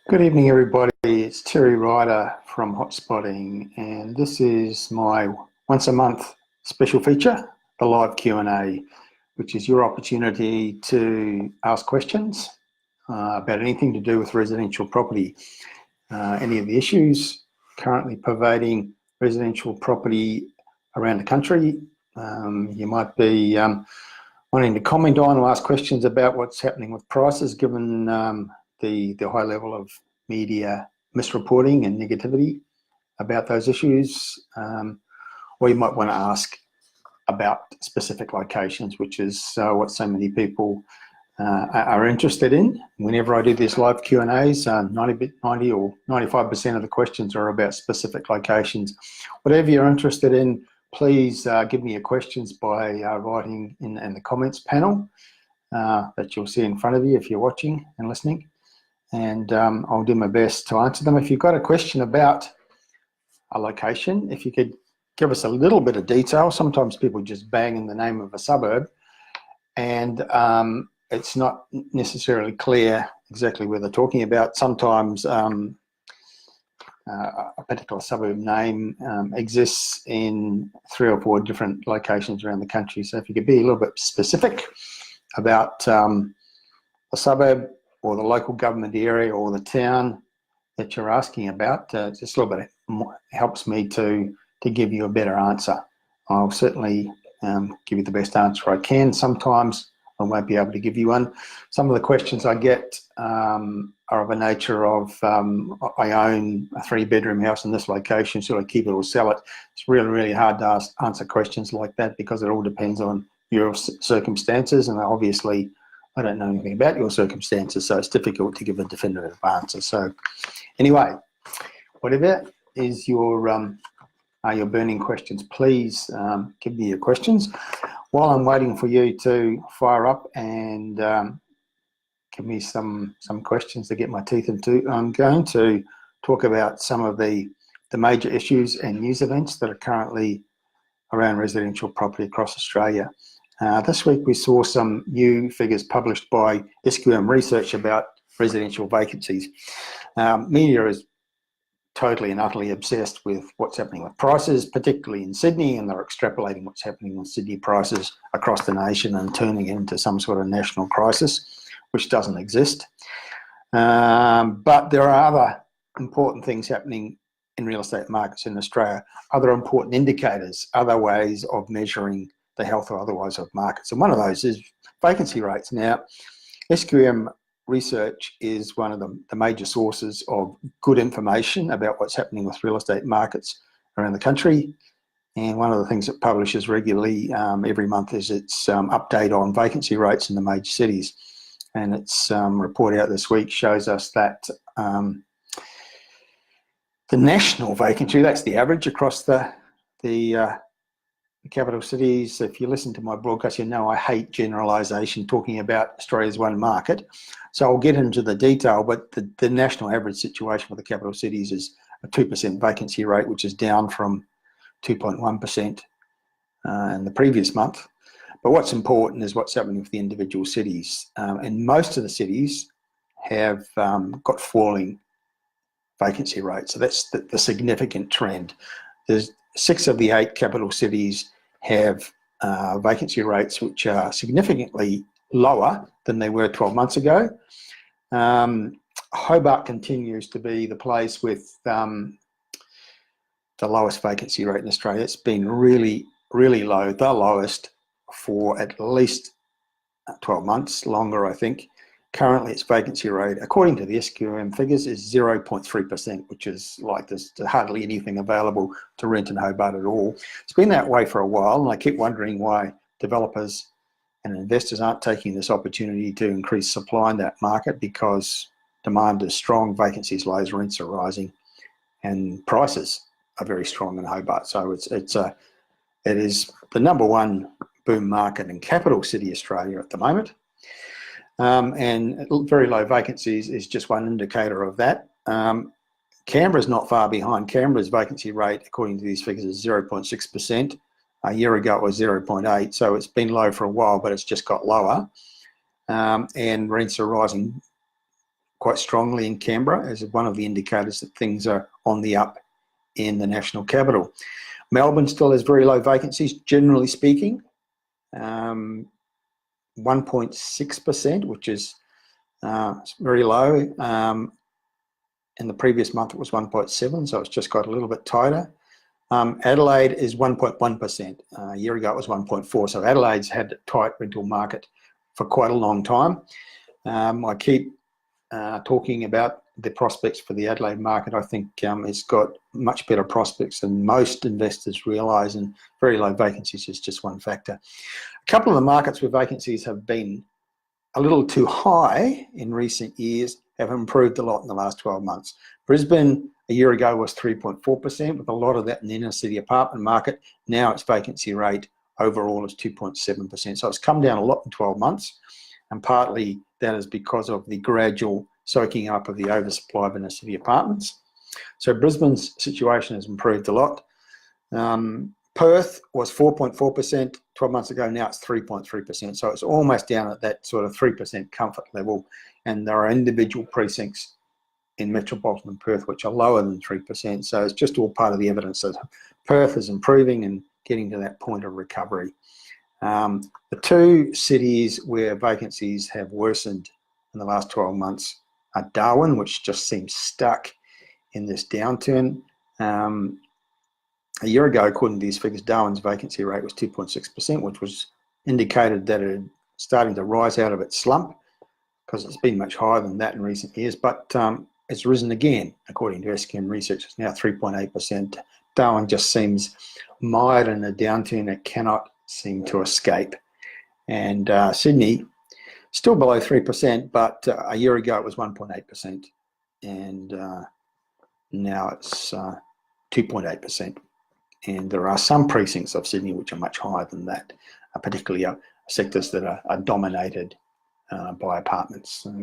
Good evening, everybody. It's Terry Ryder from Hotspotting, and this is my once a month special feature, the live Q&A, which is your opportunity to ask questions about anything to do with residential property, any of the issues currently pervading residential property around the country. You might be wanting to comment on or ask questions about what's happening with prices given the high level of media misreporting and negativity about those issues, or you might want to ask about specific locations, which is what so many people are interested in. Whenever I do these live Q&As, 90 or 95% of the questions are about specific locations. Whatever you're interested in, please give me your questions by writing in the comments panel that you'll see in front of you if you're watching and listening. And I'll do my best to answer them. If you've got a question about a location, if you could give us a little bit of detail. Sometimes people just bang in the name of a suburb and it's not necessarily clear exactly where they're talking about. Sometimes a particular suburb name exists in 3 or 4 different locations around the country. So if you could be a little bit specific about a suburb or the local government area or the town that you're asking about, just a little bit helps me to give you a better answer. I'll certainly give you the best answer I can. Sometimes I won't be able to give you one. Some of the questions I get are of a nature of, I own a 3-bedroom house in this location, should I keep it or sell it? It's really, really hard to answer questions like that because it all depends on your circumstances, and obviously I don't know anything about your circumstances, so it's difficult to give a definitive answer. So anyway, whatever is your burning questions, please give me your questions. While I'm waiting for you to fire up and give me some questions to get my teeth into, I'm going to talk about some of the major issues and news events that are currently around residential property across Australia. This week we saw some new figures published by SQM Research about residential vacancies. Media is totally and utterly obsessed with what's happening with prices, particularly in Sydney, and they're extrapolating what's happening with Sydney prices across the nation and turning it into some sort of national crisis, which doesn't exist. But there are other important things happening in real estate markets in Australia, other important indicators, other ways of measuring the health or otherwise of markets. And one of those is vacancy rates. Now, SQM Research is one of the major sources of good information about what's happening with real estate markets around the country. And one of the things it publishes regularly every month is its update on vacancy rates in the major cities. And its report out this week shows us that the national vacancy, that's the average across the capital cities. If you listen to my broadcast, you know I hate generalisation talking about Australia's one market. So I'll get into the detail, but the national average situation for the capital cities is a 2% vacancy rate, which is down from 2.1% in the previous month. But what's important is what's happening with the individual cities. And most of the cities have got falling vacancy rates. So that's the significant trend. There's 6 of the 8 capital cities have vacancy rates which are significantly lower than they were 12 months ago. Hobart continues to be the place with the lowest vacancy rate in Australia. It's been really, really low, the lowest for at least 12 months, longer I think. Currently its vacancy rate, according to the SQM figures, is 0.3%, which is like there's hardly anything available to rent in Hobart at all. It's been that way for a while, and I keep wondering why developers and investors aren't taking this opportunity to increase supply in that market, because demand is strong, vacancies low, rents are rising, and prices are very strong in Hobart. So it is the #1 boom market in capital city Australia at the moment. And very low vacancies is just one indicator of that. Canberra's not far behind. Canberra's vacancy rate, according to these figures, is 0.6%. A year ago it was 0.8, so it's been low for a while, but it's just got lower. And rents are rising quite strongly in Canberra as one of the indicators that things are on the up in the national capital. Melbourne still has very low vacancies, generally speaking, 1.6%, which is very low. In the previous month, it was 1.7, so it's just got a little bit tighter. Adelaide is 1.1%. A year ago, it was 1.4. So Adelaide's had a tight rental market for quite a long time. I keep talking about the prospects for the Adelaide market. I think it's got much better prospects than most investors realise, and very low vacancies is just one factor. A couple of the markets where vacancies have been a little too high in recent years have improved a lot in the last 12 months. Brisbane a year ago was 3.4%, with a lot of that in the inner city apartment market. Now its vacancy rate overall is 2.7%. So it's come down a lot in 12 months, and partly that is because of the gradual soaking up of the oversupply of inner city apartments. So Brisbane's situation has improved a lot. Perth was 4.4% 12 months ago, now it's 3.3%. So it's almost down at that sort of 3% comfort level. And there are individual precincts in metropolitan Perth which are lower than 3%. So it's just all part of the evidence that Perth is improving and getting to that point of recovery. The two cities where vacancies have worsened in the last 12 months are Darwin, which just seems stuck in this downturn. A year ago, according to these figures, Darwin's vacancy rate was 2.6%, which was indicated that it starting to rise out of its slump, because it's been much higher than that in recent years. But it's risen again, according to SKM Research. It's now 3.8%. Darwin just seems mired in a downturn it cannot seem to escape. And Sydney, still below 3%, but a year ago it was 1.8%, and now it's 2.8%. And there are some precincts of Sydney which are much higher than that, particularly sectors that are dominated by apartments. So,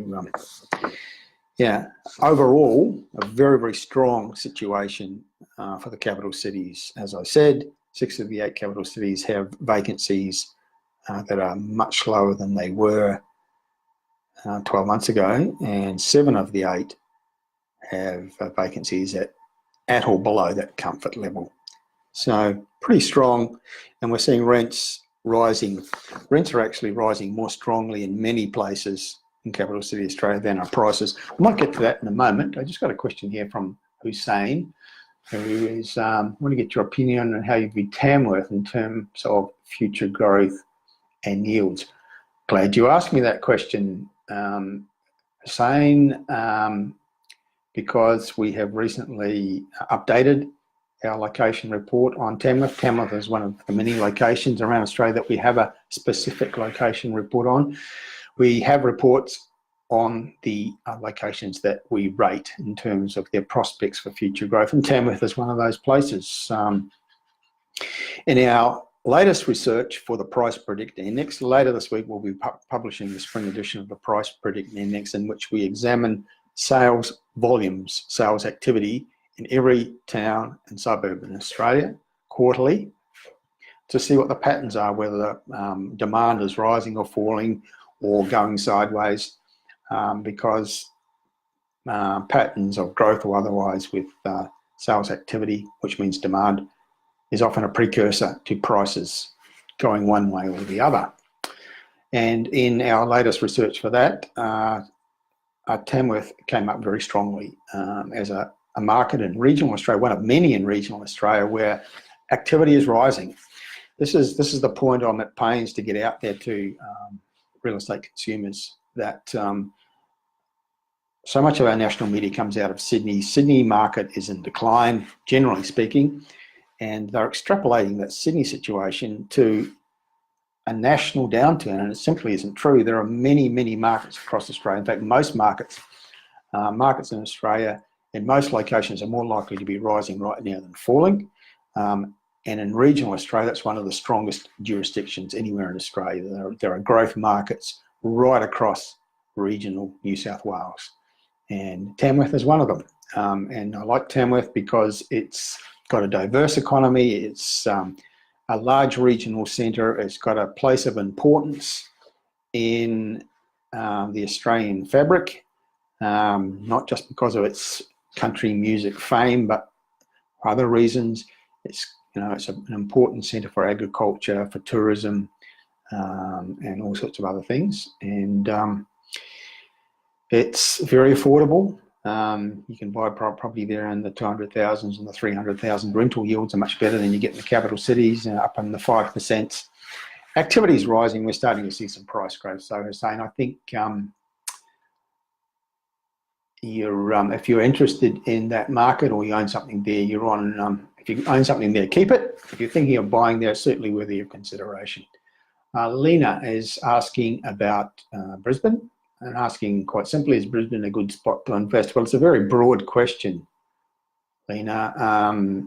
yeah, overall, a very, very strong situation for the capital cities. As I said, 6 of the 8 capital cities have vacancies that are much lower than they were 12 months ago, and 7 of the 8 have vacancies at or below that comfort level. So pretty strong, and we're seeing rents rising. Rents are actually rising more strongly in many places in capital city Australia than our prices. I might get to that in a moment. I just got a question here from Hussein, who is, I want to get your opinion on how you view Tamworth in terms of future growth and yields. Glad you asked me that question, Hussein, because we have recently updated our location report on Tamworth. Tamworth is one of the many locations around Australia that we have a specific location report on. We have reports on the locations that we rate in terms of their prospects for future growth, and Tamworth is one of those places. In our latest research for the Price Predictor Index, later this week we'll be publishing the spring edition of the Price Predictor Index, in which we examine sales volumes, sales activity in every town and suburb in Australia quarterly, to see what the patterns are, whether demand is rising or falling or going sideways, because patterns of growth or otherwise with sales activity, which means demand, is often a precursor to prices going one way or the other. And in our latest research for that, Tamworth came up very strongly as a market in regional Australia, one of many in regional Australia where activity is rising. This is the point I'm at pains to get out there to real estate consumers, that so much of our national media comes out of Sydney. Sydney market is in decline, generally speaking, and they're extrapolating that Sydney situation to a national downturn, and it simply isn't true. There are many, many markets across Australia. In fact, most markets in Australia in most locations are more likely to be rising right now than falling. And in regional Australia, that's one of the strongest jurisdictions anywhere in Australia. There are growth markets right across regional New South Wales, and Tamworth is one of them. And I like Tamworth because it's got a diverse economy. It's a large regional centre. It's got a place of importance in the Australian fabric. not just because of its country music fame, but for other reasons. It's an important centre for agriculture, for tourism, and all sorts of other things. And it's very affordable. You can buy property there in the 200,000s and the 300,000. Rental yields are much better than you get in the capital cities, up in the 5%. Activity is rising. We're starting to see some price growth. So Hussein, I think if you're interested in that market, or you own something there, you're on. If you own something there, keep it. If you're thinking of buying there, it's certainly worthy of consideration. Lena is asking about Brisbane, and asking quite simply, is Brisbane a good spot to invest? Well, it's a very broad question, Lena.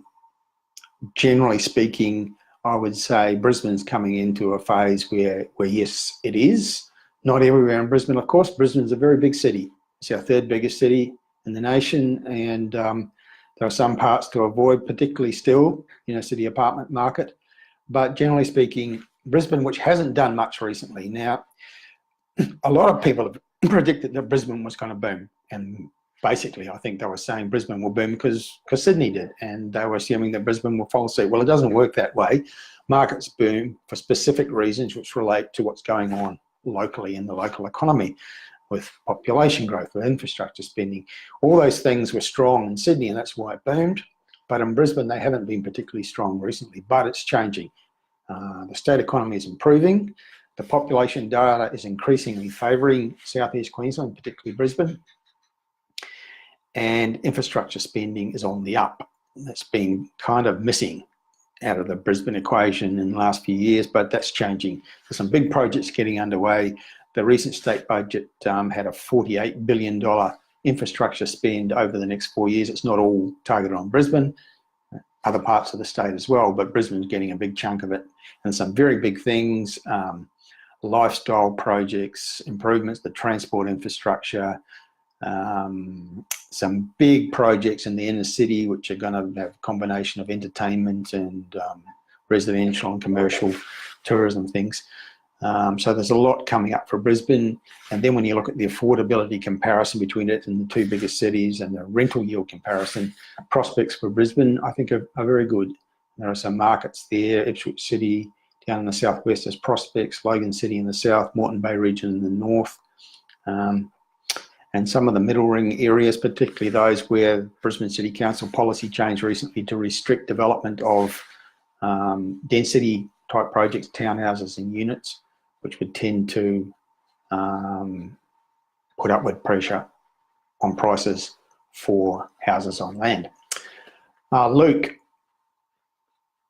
Generally speaking, I would say Brisbane's coming into a phase where yes, it is. Not everywhere in Brisbane, of course. Brisbane's a very big city. It's our third biggest city in the nation, and there are some parts to avoid, particularly still, city apartment market. But generally speaking, Brisbane, which hasn't done much recently. Now, a lot of people have predicted that Brisbane was going to boom, and basically I think they were saying Brisbane will boom because Sydney did, and they were assuming that Brisbane will follow suit. Well, it doesn't work that way. Markets boom for specific reasons which relate to what's going on locally in the local economy, with population growth, with infrastructure spending. All those things were strong in Sydney, and that's why it boomed. But in Brisbane, they haven't been particularly strong recently, but it's changing. The state economy is improving. The population data is increasingly favouring southeast Queensland, particularly Brisbane. And infrastructure spending is on the up. That's been kind of missing out of the Brisbane equation in the last few years, but that's changing. There's some big projects getting underway. The recent state budget had a $48 billion infrastructure spend over the next 4 years. It's not all targeted on Brisbane, other parts of the state as well, but Brisbane's getting a big chunk of it. And some very big things, lifestyle projects, improvements, the transport infrastructure, some big projects in the inner city, which are going to have a combination of entertainment and residential and commercial tourism things. So there's a lot coming up for Brisbane. And then when you look at the affordability comparison between it and the two biggest cities, and the rental yield comparison, prospects for Brisbane, I think are very good. There are some markets there, Ipswich City down in the southwest as prospects, Logan City in the south, Moreton Bay region in the north, and some of the middle ring areas, particularly those where Brisbane City Council policy changed recently to restrict development of density type projects, townhouses and units, which would tend to put upward pressure on prices for houses on land. Luke,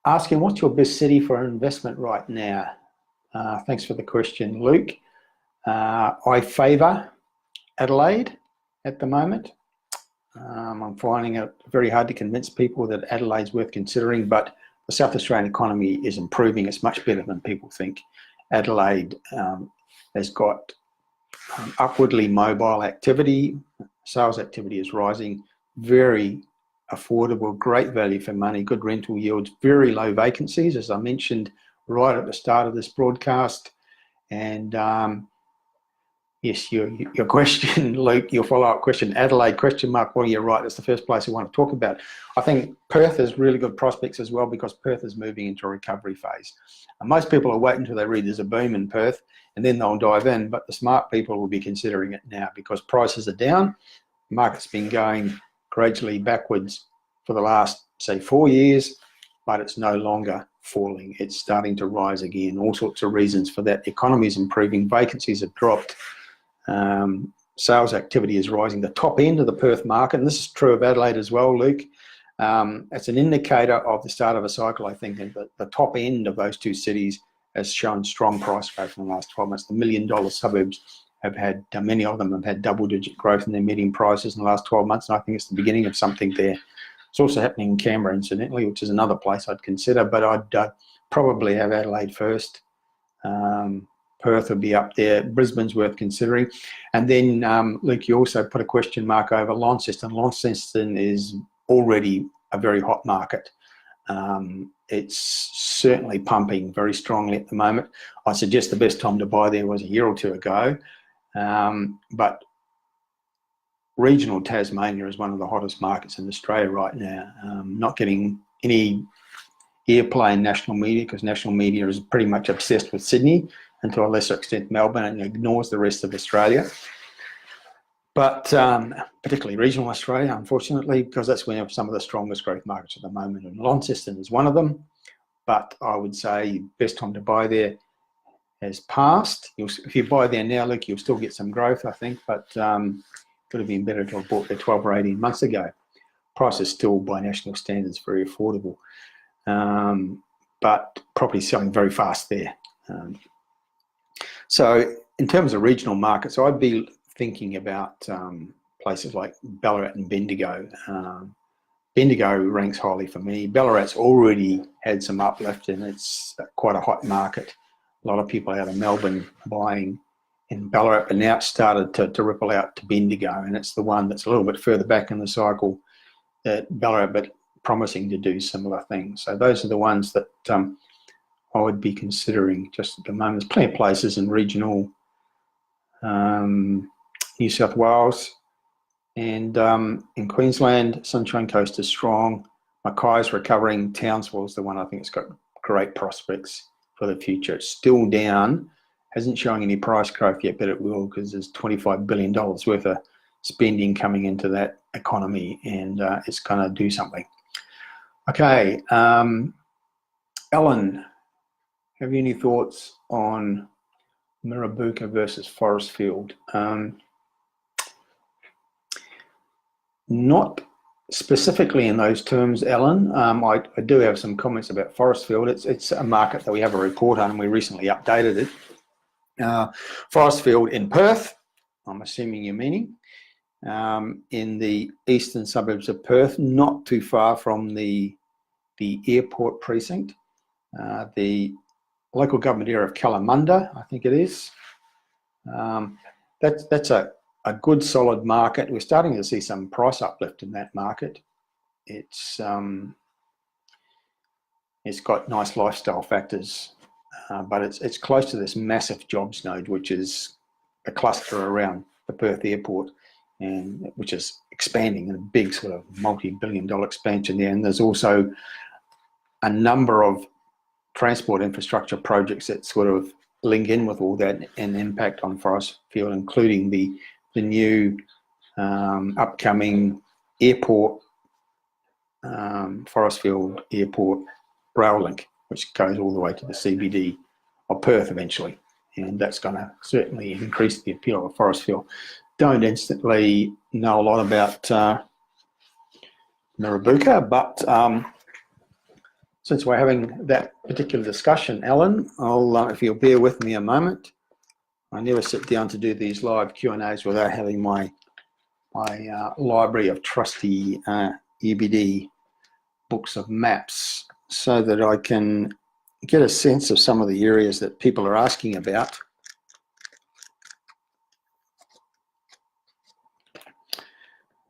asking, what's your best city for investment right now? Thanks for the question, Luke. I favour Adelaide at the moment. I'm finding it very hard to convince people that Adelaide's worth considering, but the South Australian economy is improving. It's much better than people think. Adelaide has got upwardly mobile activity. Sales activity is rising. Very affordable, great value for money, good rental yields, very low vacancies, as I mentioned right at the start of this broadcast. And yes, your question, Luke, your follow-up question, Adelaide, question mark, well, you're right, that's the first place I want to talk about. I think Perth has really good prospects as well, because Perth is moving into a recovery phase. And most people are waiting until they read there's a boom in Perth, and then they'll dive in, but the smart people will be considering it now because prices are down. The market's been going gradually backwards for the last, say, 4 years, but it's no longer falling. It's starting to rise again. All sorts of reasons for that. The economy is improving. Vacancies have dropped. Sales activity is rising. The top end of the Perth market, and this is true of Adelaide as well, Luke, it's an indicator of the start of a cycle, I think, and the top end of those two cities has shown strong price growth in the last 12 months. The $1 million suburbs have had, many of them have had double-digit growth in their median prices in the last 12 months, and I think it's the beginning of something there. It's also happening in Canberra, incidentally, which is another place I'd consider, but I'd probably have Adelaide first. Perth would be up there. Brisbane's worth considering. And then, Luke, you also put a question mark over Launceston. Launceston is already a very hot market. It's certainly pumping very strongly at the moment. I suggest the best time to buy there was a year or two ago. But regional Tasmania is one of the hottest markets in Australia right now. Not getting any airplay in national media because national media is pretty much obsessed with Sydney and to a lesser extent Melbourne and ignores the rest of Australia. But particularly regional Australia, unfortunately, because that's where we have some of the strongest growth markets at the moment, and Launceston is one of them. But I would say best time to buy there has passed. If you buy there now, look, you'll still get some growth, I think, but could have been better to have bought there 12 or 18 months ago. Price is still, by national standards, very affordable, but property selling very fast there. So in terms of regional markets, I'd be thinking about places like Ballarat and Bendigo. Bendigo ranks highly for me. Ballarat's already had some uplift and it's quite a hot market. A lot of people out of Melbourne buying in Ballarat, but now it's started to ripple out to Bendigo, and it's the one that's a little bit further back in the cycle at Ballarat, but promising to do similar things. So those are the ones that I would be considering just at the moment. There's plenty of places in regional New South Wales and in Queensland. Sunshine Coast is strong. Mackay's recovering. Townsville is the one I think has got great prospects for the future. It's still down, hasn't shown any price growth yet, but it will because there's $25 billion worth of spending coming into that economy, and it's going to do something. Okay, Alan, have you any thoughts on Mirrabooka versus Forestfield? Not specifically in those terms, Alan. I do have some comments about Forestfield. It's a market that we have a report on, and we recently updated it. Forestfield in Perth, I'm assuming you're meaning, in the eastern suburbs of Perth, not too far from the airport precinct. The local government area of Kalamunda, I think it is. That's a good solid market. We're starting to see some price uplift in that market. It's got nice lifestyle factors, but it's close to this massive jobs node, which is a cluster around the Perth airport, and which is expanding in a big sort of multi-billion-dollar expansion there. And there's also a number of transport infrastructure projects that sort of link in with all that and impact on Forestfield, including the new upcoming airport, Forestfield Airport rail link, which goes all the way to the CBD of Perth eventually. And that's going to certainly increase the appeal of Forestfield. Don't instantly know a lot about Mirrabooka, but since we're having that particular discussion, Alan, I'll, if you'll bear with me a moment. I never sit down to do these live Q&As without having my library of trusty EBD books of maps so that I can get a sense of some of the areas that people are asking about.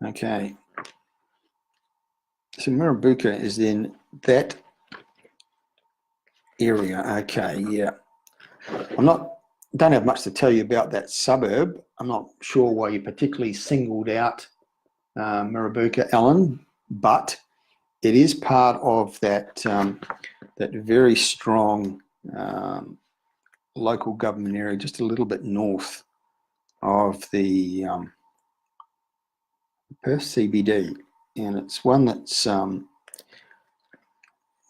Okay. So Mirrabooka is in that area. Okay, yeah. Don't have much to tell you about that suburb. I'm not sure why you particularly singled out Mirrabooka, Alan, but it is part of that that very strong local government area, just a little bit north of the Perth CBD, and it's one that's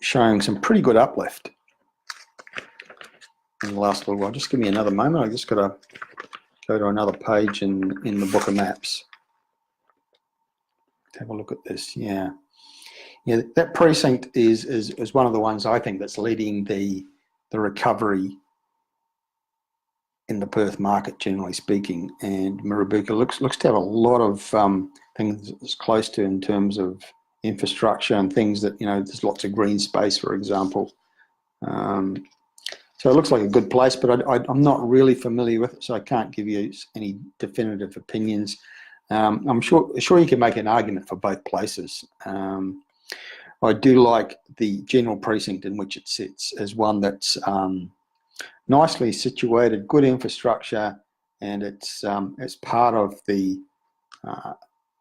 showing some pretty good uplift in the last little while. Just give me another moment. I just got to go to another page in the book of maps. Have a look at this. Yeah, that precinct is one of the ones I think that's leading the recovery in the Perth market, generally speaking. And Mirrabooka looks to have a lot of things it's close to in terms of infrastructure and things that, there's lots of green space, for example. So it looks like a good place, but I'm not really familiar with it, so I can't give you any definitive opinions. I'm sure you can make an argument for both places. I do like the general precinct in which it sits as one that's nicely situated, good infrastructure, and it's part of the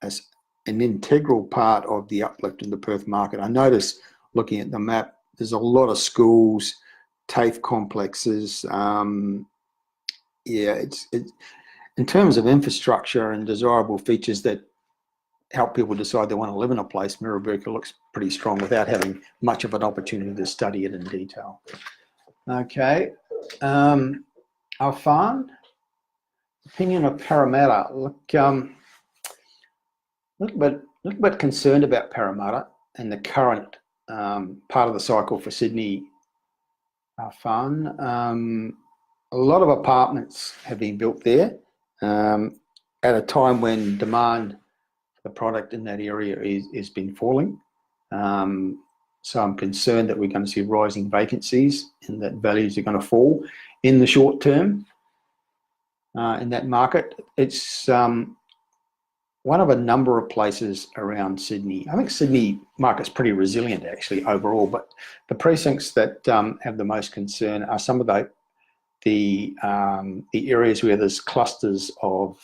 as an integral part of the uplift in the Perth market. I notice, looking at the map, there's a lot of schools, TAFE complexes. It's in terms of infrastructure and desirable features that help people decide they want to live in a place, Mirrabooka looks pretty strong without having much of an opportunity to study it in detail. Okay, Arfan, opinion of Parramatta. Look, a little bit concerned about Parramatta and the current part of the cycle for Sydney. Arfan, a lot of apartments have been built there at a time when demand for the product in that area is been falling. So I'm concerned that we're going to see rising vacancies and that values are going to fall in the short term in that market. It's one of a number of places around Sydney. I think Sydney market's pretty resilient actually overall, but the precincts that have the most concern are some of the areas where there's clusters of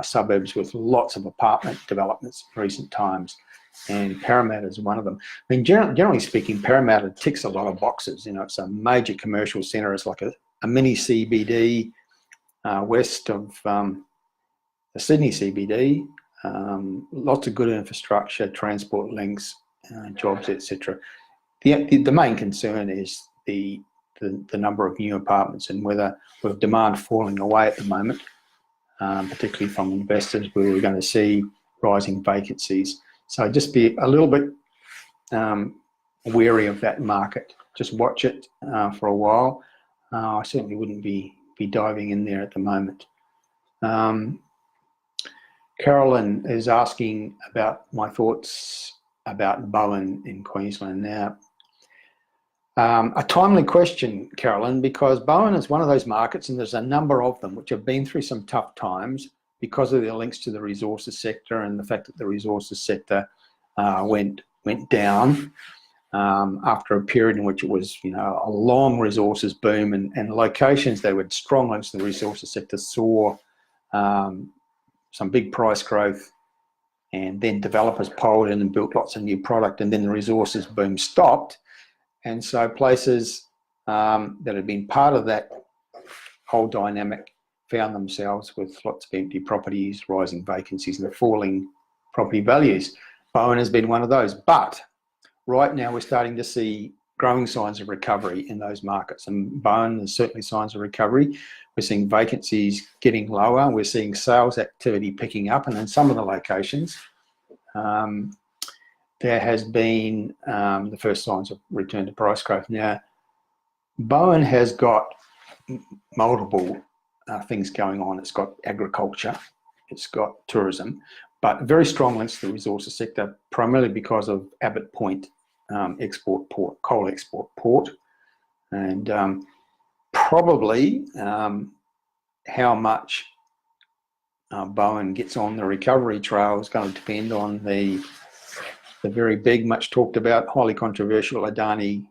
suburbs with lots of apartment developments in recent times. And Parramatta is one of them. I mean, generally speaking, Parramatta ticks a lot of boxes. You know, it's a major commercial centre. It's like a mini CBD west of the Sydney CBD. Lots of good infrastructure, transport links, jobs, etc. The main concern is the number of new apartments and whether, with demand falling away at the moment, particularly from investors, where we're going to see rising vacancies. So just be a little bit wary of that market. Just watch it for a while. I certainly wouldn't be diving in there at the moment. Carolyn is asking about my thoughts about Bowen in Queensland. Now, a timely question, Carolyn, because Bowen is one of those markets, and there's a number of them which have been through some tough times because of their links to the resources sector and the fact that the resources sector went down after a period in which it was, you know, a long resources boom, and locations that were strong links to the resources sector saw some big price growth, and then developers piled in and built lots of new product, and then the resources boom stopped. And so places that had been part of that whole dynamic found themselves with lots of empty properties, rising vacancies, and falling property values. Bowen has been one of those. But right now we're starting to see growing signs of recovery in those markets. And Bowen, there's certainly signs of recovery. We're seeing vacancies getting lower. We're seeing sales activity picking up. And in some of the locations, there has been the first signs of return to price growth. Now, Bowen has got multiple things going on. It's got agriculture, it's got tourism, but very strong links to the resources sector, primarily because of Abbott Point export port, coal export port. And probably how much Bowen gets on the recovery trail is going to depend on the very big, much talked about, highly controversial Adani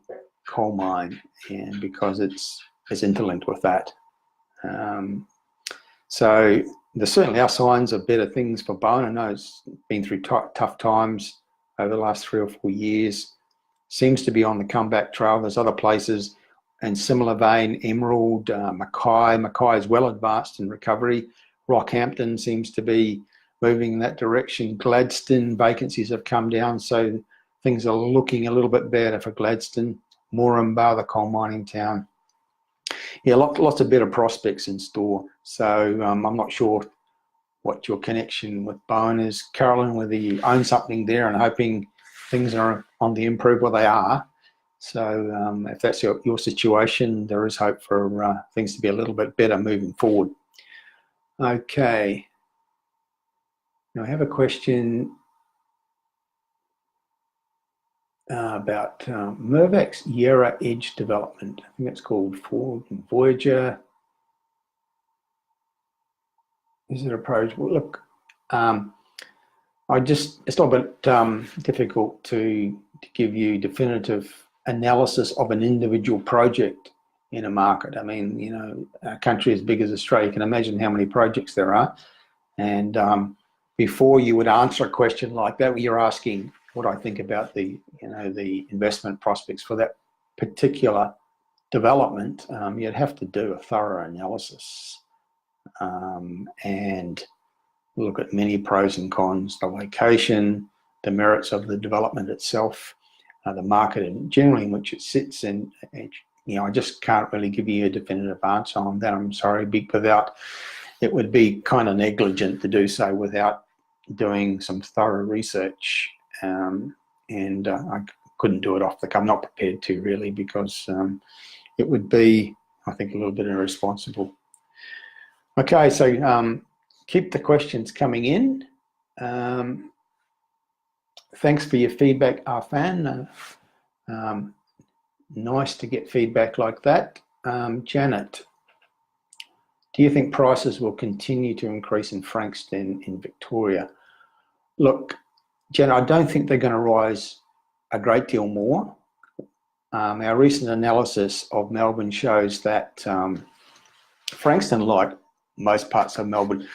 coal mine, and because it's interlinked with that. So there certainly are signs of better things for Bowen. I know it's been through tough times over the last 3 or 4 years. Seems to be on the comeback trail. There's other places in similar vein, Emerald, Mackay. Mackay is well advanced in recovery. Rockhampton seems to be moving in that direction. Gladstone, vacancies have come down, so things are looking a little bit better for Gladstone. Moranbah, the coal mining town. Yeah, lots of better prospects in store. So I'm not sure what your connection with Bowen is, Carolyn, whether you own something there and hoping things are on the improve. Well, they are. So if that's your situation, there is hope for things to be a little bit better moving forward. Okay. Now I have a question about Mirvac's Yarra Edge development. I think it's called Ford and Voyager. Is it approach? Well, look, it's a little bit difficult to give you definitive analysis of an individual project in a market. I mean, you know, a country as big as Australia, you can imagine how many projects there are. And before you would answer a question like that, you're asking what I think about the investment prospects for that particular development, you'd have to do a thorough analysis and look at many pros and cons, the location, the merits of the development itself, the market and generally in which it sits. And I just can't really give you a definitive answer on that. I'm sorry, it would be kind of negligent to do so without doing some thorough research. I couldn't do it off the cuff. I'm not prepared to really, because it would be, I think, a little bit irresponsible. Okay, so keep the questions coming in. Thanks for your feedback, Arfan. Nice to get feedback like that. Janet, do you think prices will continue to increase in Frankston in Victoria? Look, Janet, I don't think they're going to rise a great deal more. Our recent analysis of Melbourne shows that Frankston, like most parts of Melbourne,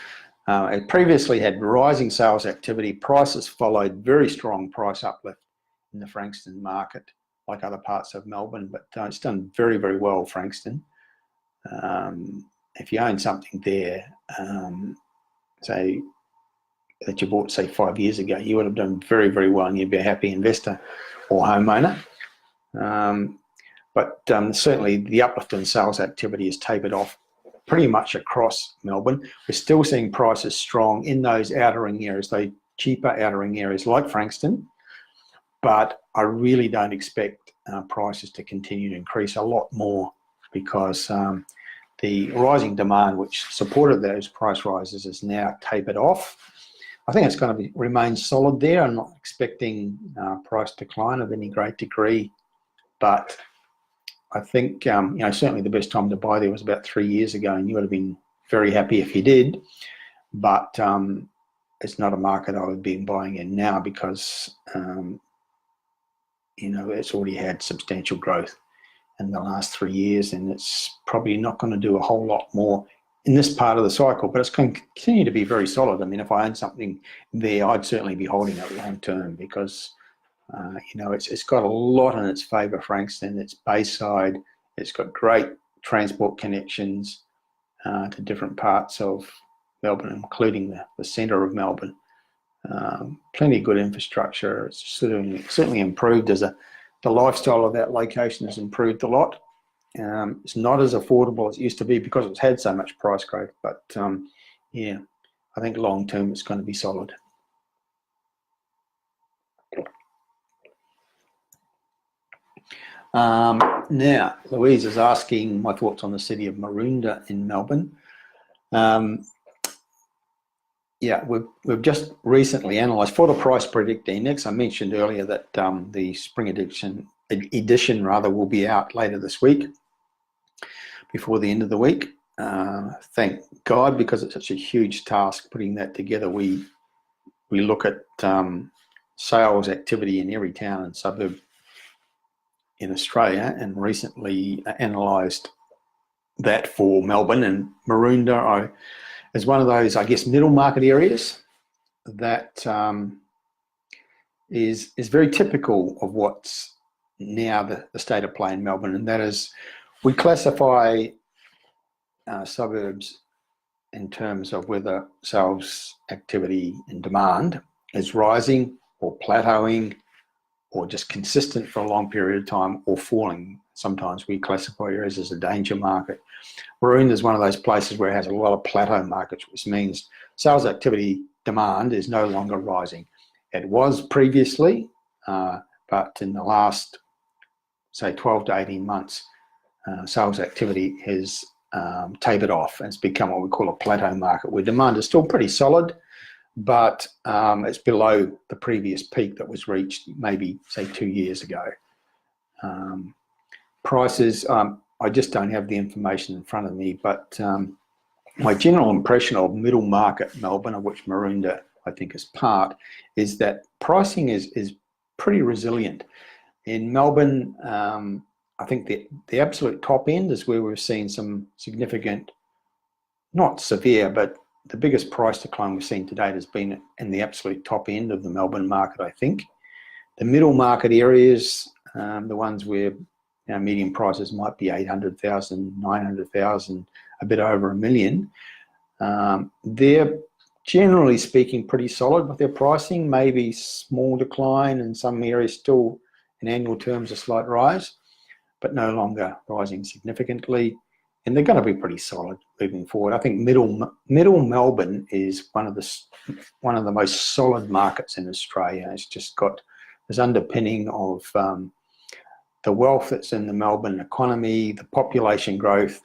it previously had rising sales activity. Prices followed very strong price uplift in the Frankston market, like other parts of Melbourne, but it's done very, very well, Frankston. If you own something there, say, that you bought, say, 5 years ago, you would have done very, very well and you'd be a happy investor or homeowner. But certainly the uplift in sales activity has tapered off pretty much across Melbourne. We're still seeing prices strong in those outer ring areas, those cheaper outer ring areas like Frankston, but I really don't expect prices to continue to increase a lot more, because the rising demand which supported those price rises is now tapered off. I think it's going to remain solid there. I'm not expecting price decline of any great degree, but I think certainly the best time to buy there was about 3 years ago, and you would have been very happy if you did. But it's not a market I would be buying in now, because it's already had substantial growth in the last 3 years, and it's probably not going to do a whole lot more in this part of the cycle, but it's going to continue to be very solid. I mean, if I own something there, I'd certainly be holding it long term, because it's got a lot in its favour, Frankston. It's Bayside. It's got great transport connections to different parts of Melbourne, including the centre of Melbourne. Plenty of good infrastructure. It's certainly improved as the lifestyle of that location has improved a lot. It's not as affordable as it used to be because it's had so much price growth, but I think long term it's going to be solid. Now, Louise is asking my thoughts on the city of Maroondah in Melbourne. We've just recently analysed for the Price Predictor Index. I mentioned earlier that the spring edition will be out later this week, before the end of the week. Thank God, because it's such a huge task putting that together. We look at sales activity in every town and suburb in Australia, and recently analysed that for Melbourne, and Maroondah is one of those, I guess, middle market areas that is very typical of what's now the state of play in Melbourne, and that is, we classify suburbs in terms of whether sales activity and demand is rising or plateauing or just consistent for a long period of time or falling. Sometimes we classify areas as a danger market. Maroondah is one of those places where it has a lot of plateau markets, which means sales activity demand is no longer rising. It was previously, but in the last, say, 12 to 18 months, sales activity has tapered off, and it's become what we call a plateau market, where demand is still pretty solid, but it's below the previous peak that was reached maybe, say, 2 years ago. Prices, I just don't have the information in front of me, but my general impression of middle market Melbourne, of which Maroondah I think is part, is that pricing is pretty resilient. In Melbourne, I think the absolute top end is where we've seen some significant, not severe, but the biggest price decline we've seen to date has been in the absolute top end of the Melbourne market, I think. The middle market areas, the ones where median prices might be 800,000, 900,000, a bit over $1 million, they're generally speaking pretty solid with their pricing, maybe small decline in some areas, still in annual terms a slight rise, but no longer rising significantly. And they're going to be pretty solid moving forward. I think middle Melbourne is one of the most solid markets in Australia. It's just got this underpinning of the wealth that's in the Melbourne economy, the population growth,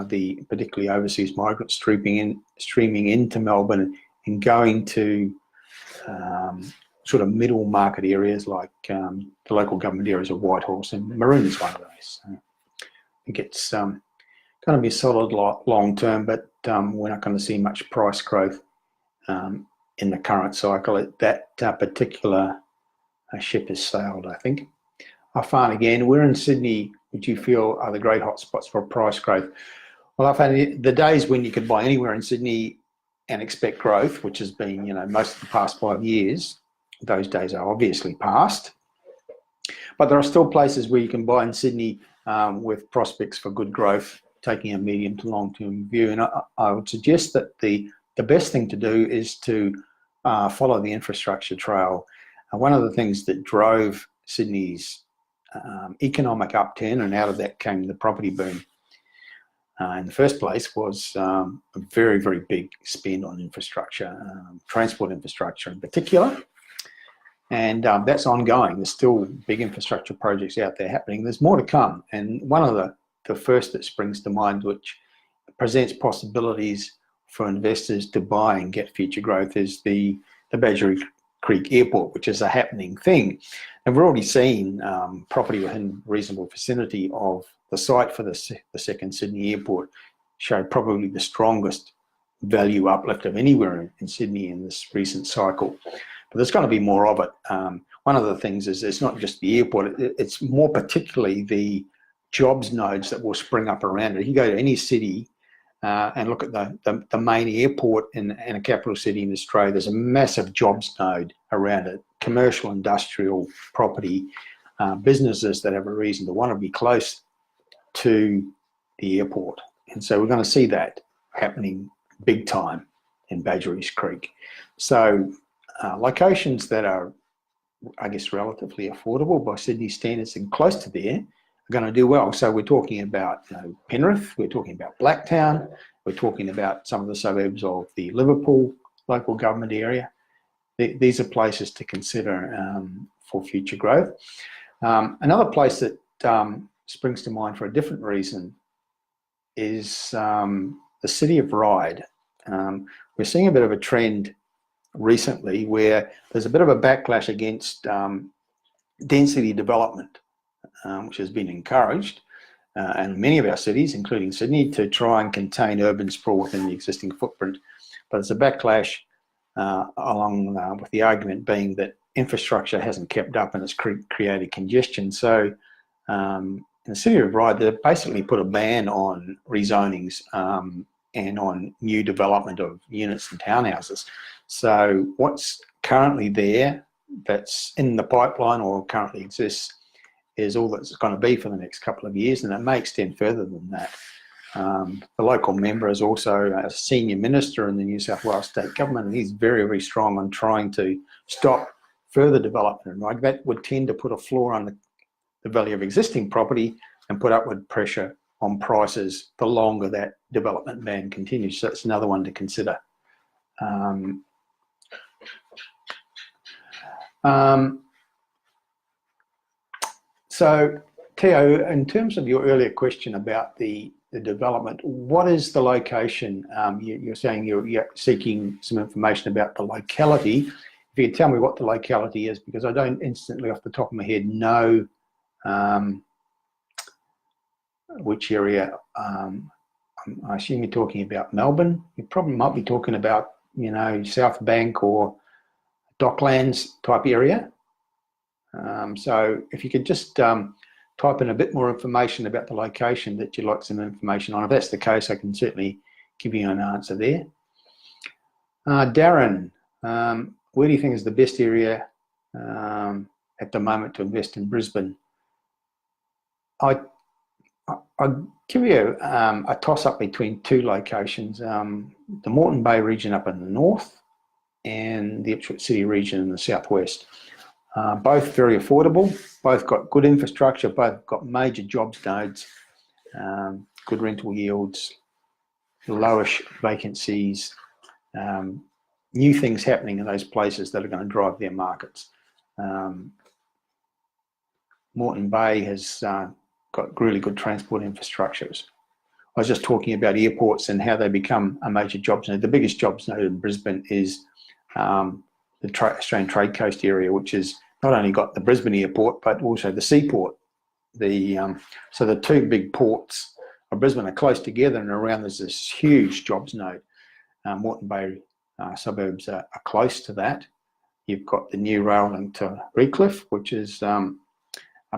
the particularly overseas migrants streaming into Melbourne and going to sort of middle market areas like the local government areas of Whitehorse, and Maroon is one of those. So I think it's going to be solid long term, but we're not going to see much price growth in the current cycle. That particular ship has sailed, I think. Afan, again, where in Sydney would you feel are the great hotspots for price growth? Well, Afan, the days when you could buy anywhere in Sydney and expect growth, which has been, most of the past 5 years, those days are obviously past. But there are still places where you can buy in Sydney with prospects for good growth, taking a medium to long-term view. And I would suggest that the best thing to do is to follow the infrastructure trail. One of the things that drove Sydney's economic upturn, and out of that came the property boom in the first place, was a very, very big spend on infrastructure, transport infrastructure in particular. And that's ongoing. There's still big infrastructure projects out there happening. There's more to come. And one of the first that springs to mind, which presents possibilities for investors to buy and get future growth, is the Badgerys Creek Airport, which is a happening thing. And we're already seeing property within reasonable vicinity of the site for the second Sydney airport show probably the strongest value uplift of anywhere in Sydney in this recent cycle. But there's going to be more of it. One of the things is it's not just the airport, it's more particularly the jobs nodes that will spring up around it. You go to any city and look at the main airport in a capital city in Australia, there's a massive jobs node around it, commercial, industrial, property, businesses that have a reason to want to be close to the airport. And so we're going to see that happening big time in Badgerys Creek. So locations that are, I guess, relatively affordable by Sydney standards and close to there are going to do well. So we're talking about Penrith, we're talking about Blacktown, we're talking about some of the suburbs of the Liverpool local government area. These are places to consider for future growth. Another place that springs to mind for a different reason is the city of Ryde. We're seeing a bit of a trend recently where there's a bit of a backlash against density development, which has been encouraged in many of our cities, including Sydney, to try and contain urban sprawl within the existing footprint. But there's a backlash along with the argument being that infrastructure hasn't kept up and it's created congestion. So in the city of Ryde, they've basically put a ban on rezonings and on new development of units and townhouses. So what's currently there that's in the pipeline or currently exists is all that's going to be for the next couple of years, and it may extend further than that. The local member is also a senior minister in the New South Wales state government, and he's very, very strong on trying to stop further development. And that would tend to put a floor on the value of existing property and put upward pressure on prices the longer that development ban continues. So that's another one to consider. So, Theo, in terms of your earlier question about the development, what is the location? You're saying you're seeking some information about the locality. If you could tell me what the locality is, because I don't instantly off the top of my head know which area. I assume you're talking about Melbourne. You probably might be talking about, South Bank or Docklands type area. So if you could just type in a bit more information about the location that you'd like some information on. If that's the case, I can certainly give you an answer there. Darren, where do you think is the best area at the moment to invest in Brisbane? I'll give you a toss-up between two locations, the Moreton Bay region up in the north and the Ipswich City region in the southwest. Both very affordable, both got good infrastructure, both got major jobs nodes, good rental yields, lowish vacancies, new things happening in those places that are going to drive their markets. Moreton Bay has got really good transport infrastructures. I was just talking about airports and how they become a major jobs node. The biggest jobs node in Brisbane is the Australian Trade Coast area, which has not only got the Brisbane airport, but also the seaport. So the two big ports of Brisbane are close together, and around there's this huge jobs node. Moreton Bay suburbs are close to that. You've got the new rail link to Redcliffe, which is a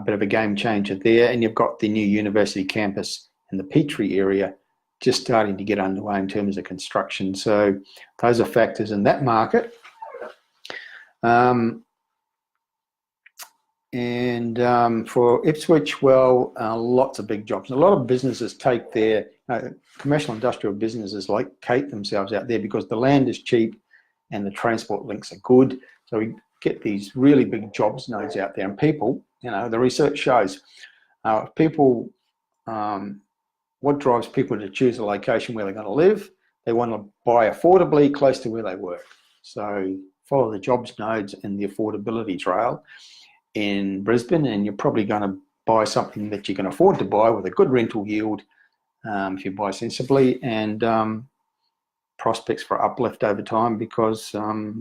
bit of a game changer there, and you've got the new university campus in the Petrie area just starting to get underway in terms of construction. So those are factors in that market. For Ipswich, well, lots of big jobs. A lot of businesses take their commercial industrial businesses locate themselves out there because the land is cheap and the transport links are good. So we get these really big jobs nodes out there, and people, the research shows what drives people to choose a location where they're going to live. They want to buy affordably close to where they work. So follow the jobs nodes and the affordability trail in Brisbane, and you're probably going to buy something that you can afford to buy with a good rental yield if you buy sensibly, and prospects for uplift over time because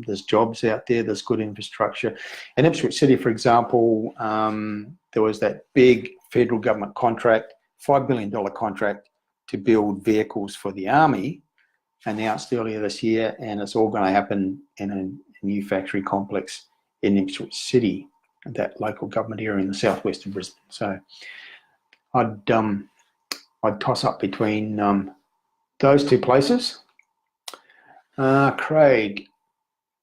there's jobs out there, there's good infrastructure. In Ipswich City, for example, there was that big federal government contract, $5 billion contract to build vehicles for the Army, announced earlier this year, and it's all going to happen in a new factory complex in Ipswich City, that local government area in the southwest of Brisbane. So I'd toss up between those two places. Craig,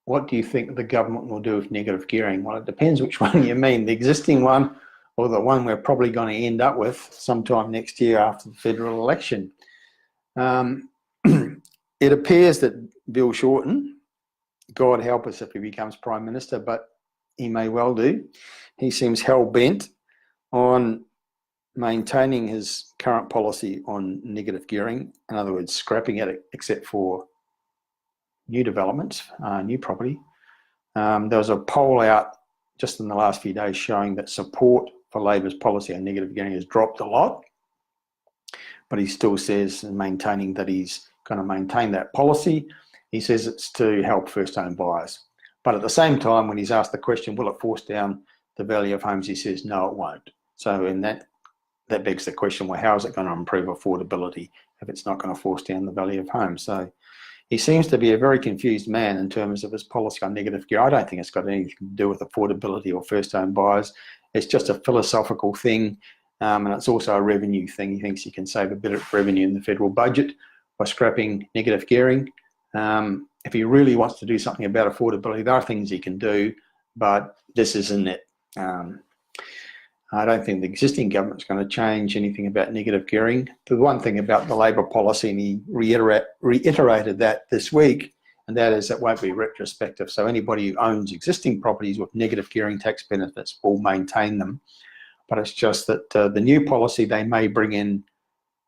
what do you think the government will do with negative gearing? Well, it depends which one you mean, the existing one or the one we're probably going to end up with sometime next year after the federal election. It appears that Bill Shorten, God help us if he becomes Prime Minister, but he may well do. He seems hell-bent on maintaining his current policy on negative gearing, in other words, scrapping it except for new developments, new property. There was a poll out just in the last few days showing that support for Labor's policy on negative gearing has dropped a lot, but he still says and maintaining that he's going to maintain that policy. He says it's to help first-home buyers. But at the same time, when he's asked the question, will it force down the value of homes, he says, no, it won't. So in that begs the question, well, how is it going to improve affordability if it's not going to force down the value of homes? So he seems to be a very confused man in terms of his policy on negative gear. I don't think it's got anything to do with affordability or first-home buyers. It's just a philosophical thing, and it's also a revenue thing. He thinks he can save a bit of revenue in the federal budget by scrapping negative gearing. If he really wants to do something about affordability, there are things he can do, but this isn't it. I don't think the existing government's going to change anything about negative gearing. The one thing about the Labor policy, and he reiterated that this week, and that is it won't be retrospective. So anybody who owns existing properties with negative gearing tax benefits will maintain them. But it's just that the new policy they may bring in,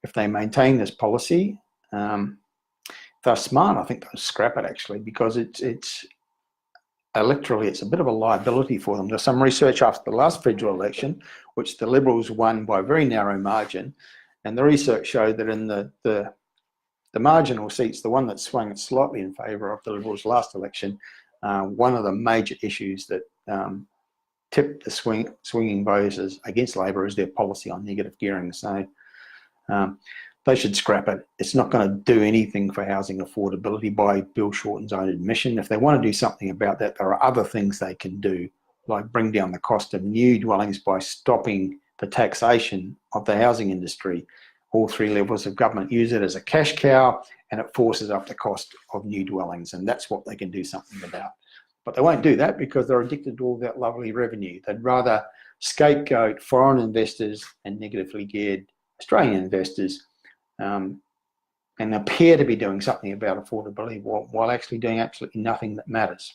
if they maintain this policy, they're smart, I think they'll scrap it actually, because it's electorally, it's a bit of a liability for them. There's some research after the last federal election, which the Liberals won by a very narrow margin, and the research showed that in the marginal seats, the one that swung slightly in favour of the Liberals last election, one of the major issues that tipped the swinging voters against Labor is their policy on negative gearing. So they should scrap it. It's not going to do anything for housing affordability by Bill Shorten's own admission. If they want to do something about that, there are other things they can do, like bring down the cost of new dwellings by stopping the taxation of the housing industry. All three levels of government use it as a cash cow, and it forces up the cost of new dwellings, and that's what they can do something about. But they won't do that because they're addicted to all that lovely revenue. They'd rather scapegoat foreign investors and negatively geared Australian investors, and appear to be doing something about affordability while actually doing absolutely nothing that matters.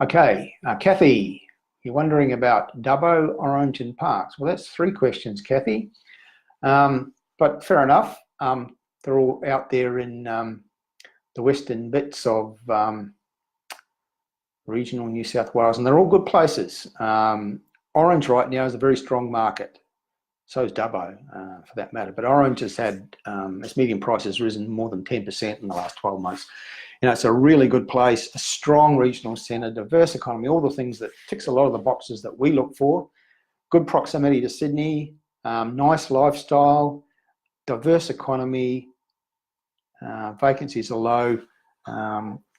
Okay, Kathy, you're wondering about Dubbo, Orange and Parkes. Well, that's 3 questions, Kathy. But fair enough. They're all out there in the western bits of regional New South Wales, and they're all good places. Orange right now is a very strong market. So is Dubbo, for that matter. But Orange has had its median price has risen more than 10% in the last 12 months. You know, it's a really good place, a strong regional centre, diverse economy, all the things that ticks a lot of the boxes that we look for. Good proximity to Sydney, nice lifestyle, diverse economy, vacancies are low.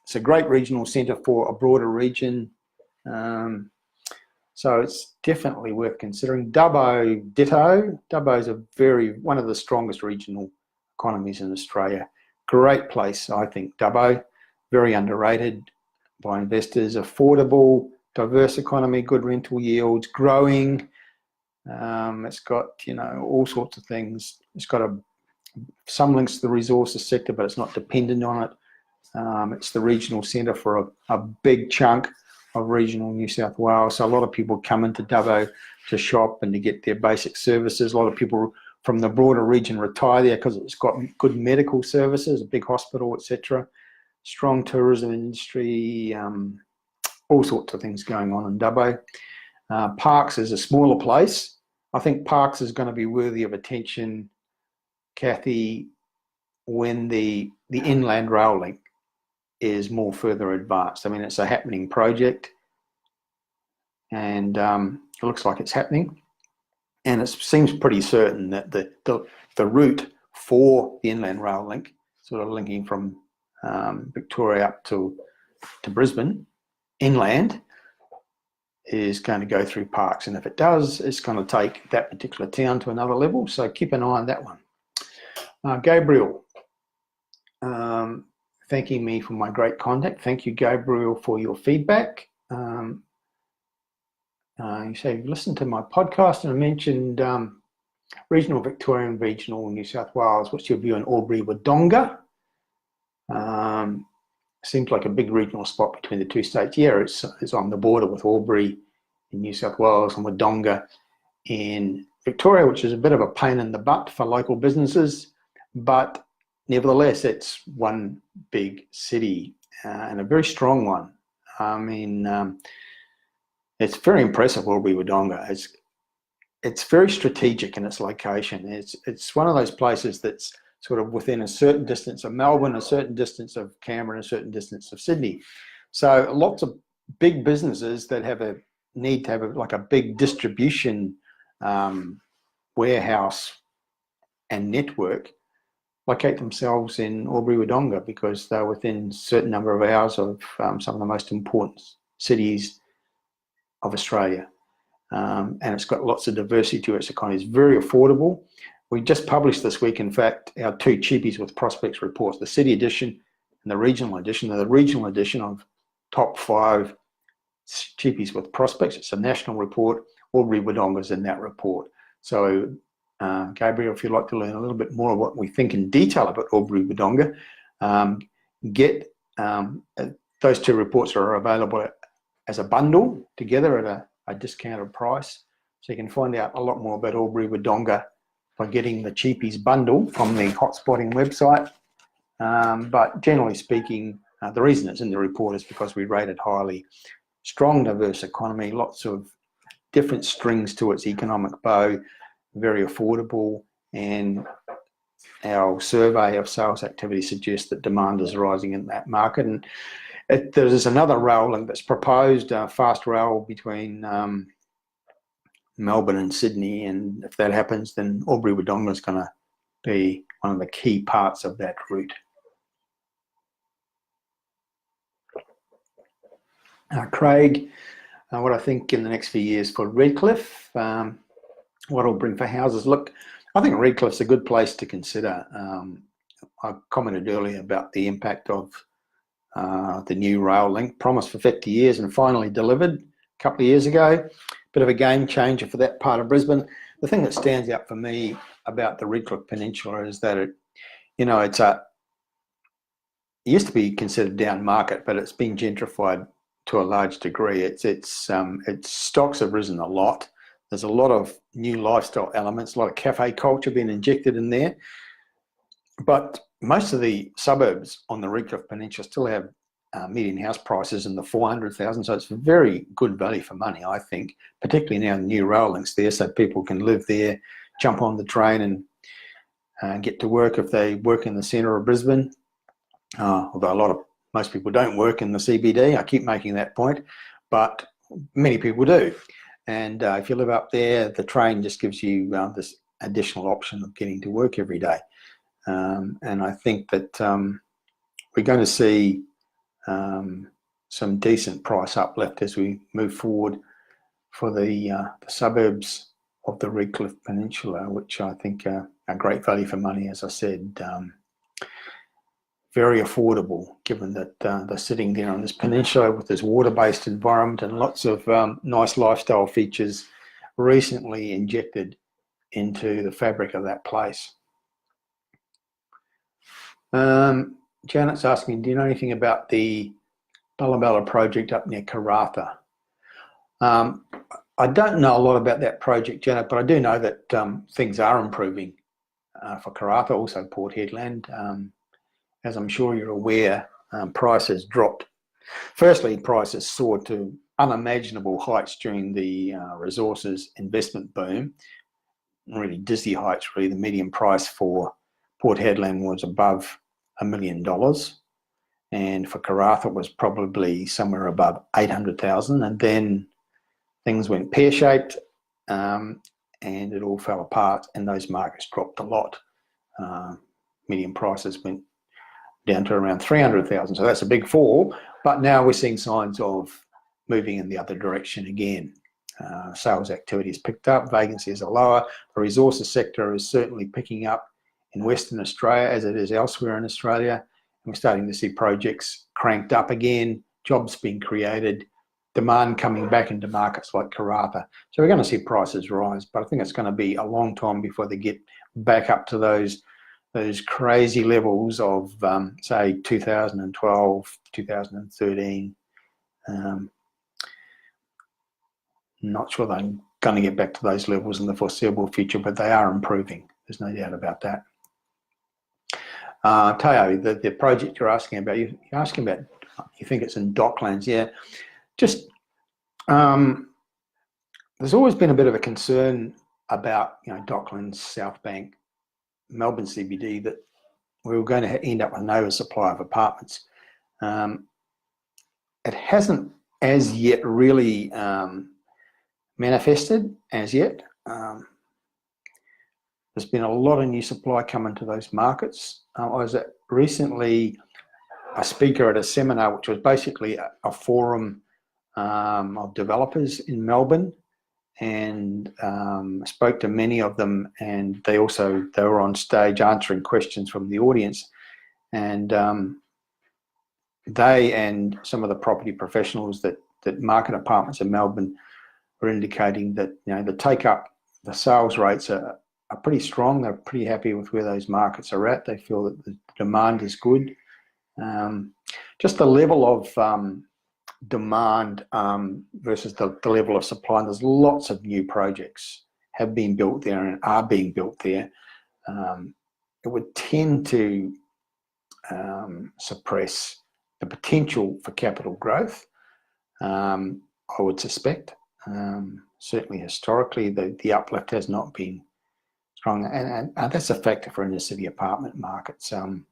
It's a great regional centre for a broader region. So it's definitely worth considering. Dubbo, ditto. Dubbo is one of the strongest regional economies in Australia. Great place, I think, Dubbo. Very underrated by investors. Affordable, diverse economy, good rental yields, growing. It's got, you know, all sorts of things. It's got some links to the resources sector, but it's not dependent on it. It's the regional centre for a big chunk of regional New South Wales. So a lot of people come into Dubbo to shop and to get their basic services. A lot of people from the broader region retire there because it's got good medical services, a big hospital, etc. Strong tourism industry, all sorts of things going on in Dubbo. Parkes is a smaller place. I think Parkes is going to be worthy of attention, Kathy, when the inland rail link is more further advanced. I mean, it's a happening project, and it looks like it's happening. And it seems pretty certain that the route for the inland rail link, sort of linking from Victoria up to Brisbane, inland, is going to go through Parkes. And if it does, it's going to take that particular town to another level. So keep an eye on that one. Gabriel, thanking me for my great contact. Thank you, Gabriel, for your feedback. You say you've listened to my podcast and I mentioned regional Victoria and regional New South Wales. What's your view on Albury-Wodonga? Seems like a big regional spot between the two states. Yeah, it's on the border with Albury in New South Wales and Wodonga in Victoria, which is a bit of a pain in the butt for local businesses, but nevertheless, it's one big city and a very strong one. I mean, it's very impressive, Albury-Wodonga. It's very strategic in its location. It's one of those places that's sort of within a certain distance of Melbourne, a certain distance of Canberra, a certain distance of Sydney. So lots of big businesses that need to have like a big distribution warehouse and network locate themselves in Albury-Wodonga because they're within a certain number of hours of some of the most important cities of Australia. And it's got lots of diversity to its economy. It's very affordable. We just published this week, in fact, our 2 cheapies with prospects reports, the city edition and the regional edition. The regional edition of top 5 cheapies with prospects. It's a national report. Albury-Wodonga's in that report. So, Gabriel, if you'd like to learn a little bit more of what we think in detail about Albury-Wodonga, those 2 reports are available as a bundle together at a discounted price. So you can find out a lot more about Albury-Wodonga by getting the cheapies bundle from the Hotspotting website. But generally speaking, the reason it's in the report is because we rate it highly. Strong, diverse economy, lots of different strings to its economic bow, very affordable, and our survey of sales activity suggests that demand is rising in that market. And there's another rail link that's proposed, fast rail between Melbourne and Sydney, and if that happens, then Albury-Wodonga is going to be one of the key parts of that route. Craig, what I think in the next few years for Redcliffe, what it'll bring for houses. Look, I think Redcliffe's a good place to consider. I commented earlier about the impact of the new rail link, promised for 50 years and finally delivered a couple of years ago. Bit of a game changer for that part of Brisbane. The thing that stands out for me about the Redcliffe Peninsula is that it used to be considered down market, but it's been gentrified to a large degree. Its stocks have risen a lot. There's a lot of new lifestyle elements, a lot of cafe culture being injected in there. But most of the suburbs on the Redcliffe Peninsula still have median house prices in the 400,000, so it's very good value for money, I think, particularly now the new rail links there, so people can live there, jump on the train and get to work if they work in the centre of Brisbane. Although most people don't work in the CBD, I keep making that point, but many people do. And if you live up there, the train just gives you this additional option of getting to work every day. And I think that we're going to see some decent price uplift as we move forward for the suburbs of the Redcliffe Peninsula, which I think are great value for money, as I said. Very affordable, given that they're sitting there on this peninsula with this water-based environment and lots of nice lifestyle features recently injected into the fabric of that place. Janet's asking, do you know anything about the Bullabella project up near Karratha? I don't know a lot about that project, Janet, but I do know that things are improving for Karratha, also Port Hedland. As I'm sure you're aware, prices dropped. Firstly, prices soared to unimaginable heights during the resources investment boom. Really dizzy heights, really. The median price for Port Hedland was above $1 million. And for Karratha was probably somewhere above 800,000. And then things went pear-shaped and it all fell apart and those markets dropped a lot. Median prices went down to around 300,000. So that's a big fall, but now we're seeing signs of moving in the other direction again. Sales activity has picked up, vacancies are lower. The resources sector is certainly picking up in Western Australia as it is elsewhere in Australia. And we're starting to see projects cranked up again, jobs being created, demand coming back into markets like Karratha. So we're going to see prices rise, but I think it's going to be a long time before they get back up to those crazy levels of, say, 2012, 2013. Not sure they're going to get back to those levels in the foreseeable future, but they are improving. There's no doubt about that. Teo, the project you're asking about, you're asking about, you think it's in Docklands, yeah. Just, there's always been a bit of a concern about, Docklands, South Bank, Melbourne CBD, that we were going to end up with an oversupply of apartments. It hasn't as yet really manifested as yet. There's been a lot of new supply coming to those markets. I was recently a speaker at a seminar, which was basically a forum of developers in Melbourne, and spoke to many of them, and they were on stage answering questions from the audience, and they and some of the property professionals that market apartments in Melbourne were indicating that the take-up, the sales rates are pretty strong. They're pretty happy with where those markets are at. They feel that the demand is good. Just the level of demand versus the level of supply. And there's lots of new projects have been built there and are being built there. It would tend to suppress the potential for capital growth, I would suspect. Certainly historically, the uplift has not been strong, and that's a factor for inner city apartment markets. You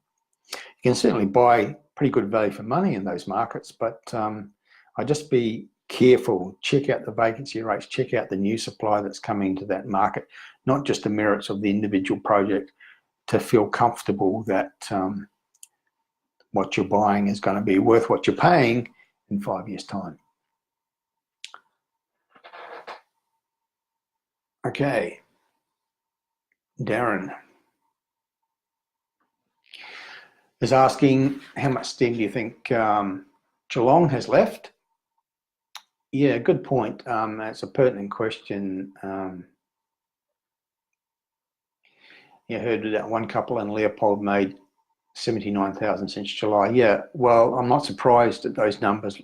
can certainly buy pretty good value for money in those markets, but I'd just be careful. Check out the vacancy rates, check out the new supply that's coming to that market, not just the merits of the individual project, to feel comfortable that what you're buying is going to be worth what you're paying in 5 years' time. Okay, Darren. is asking, how much steam do you think Geelong has left? Yeah, good point. That's a pertinent question. You heard that one couple in Leopold made 79,000 since July. Yeah, well, I'm not surprised at those numbers.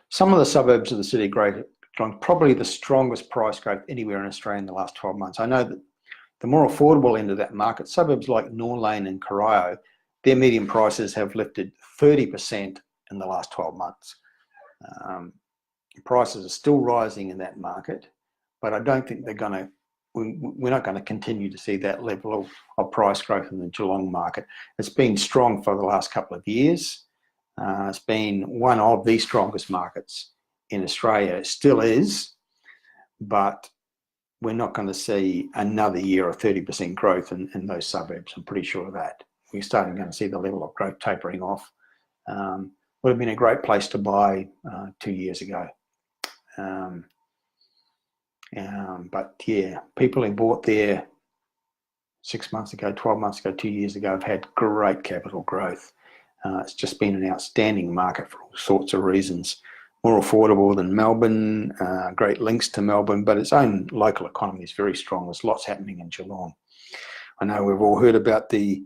Some of the suburbs of the city Greater Geelong, probably the strongest price growth anywhere in Australia in the last 12 months. I know that the more affordable end of that market, suburbs like Norlane and Corio, their median prices have lifted 30% in the last 12 months. Prices are still rising in that market, but I don't think we're not going to continue to see that level of price growth in the Geelong market. It's been strong for the last couple of years. It's been one of the strongest markets in Australia. It still is, but we're not going to see another year of 30% growth in those suburbs. I'm pretty sure of that. We're starting to see the level of growth tapering off. Would have been a great place to buy 2 years ago. But yeah, people who bought there 6 months ago, 12 months ago, 2 years ago have had great capital growth. It's just been an outstanding market for all sorts of reasons. More affordable than Melbourne, great links to Melbourne, but its own local economy is very strong. There's lots happening in Geelong. I know we've all heard about the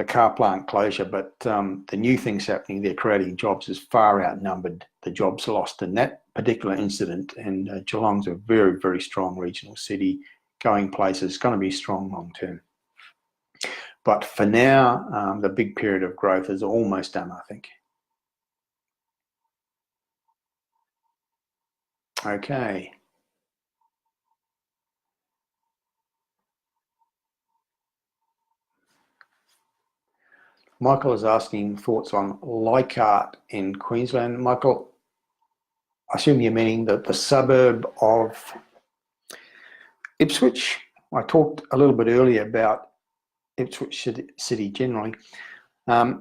car plant closure, but the new things happening there creating jobs is far outnumbered the jobs lost in that particular incident. And Geelong's a very, very strong regional city, going places, going to be strong long term. But for now, the big period of growth is almost done, I think. Okay. Michael is asking thoughts on Leichhardt in Queensland. Michael, I assume you're meaning the suburb of Ipswich. I talked a little bit earlier about Ipswich City generally. At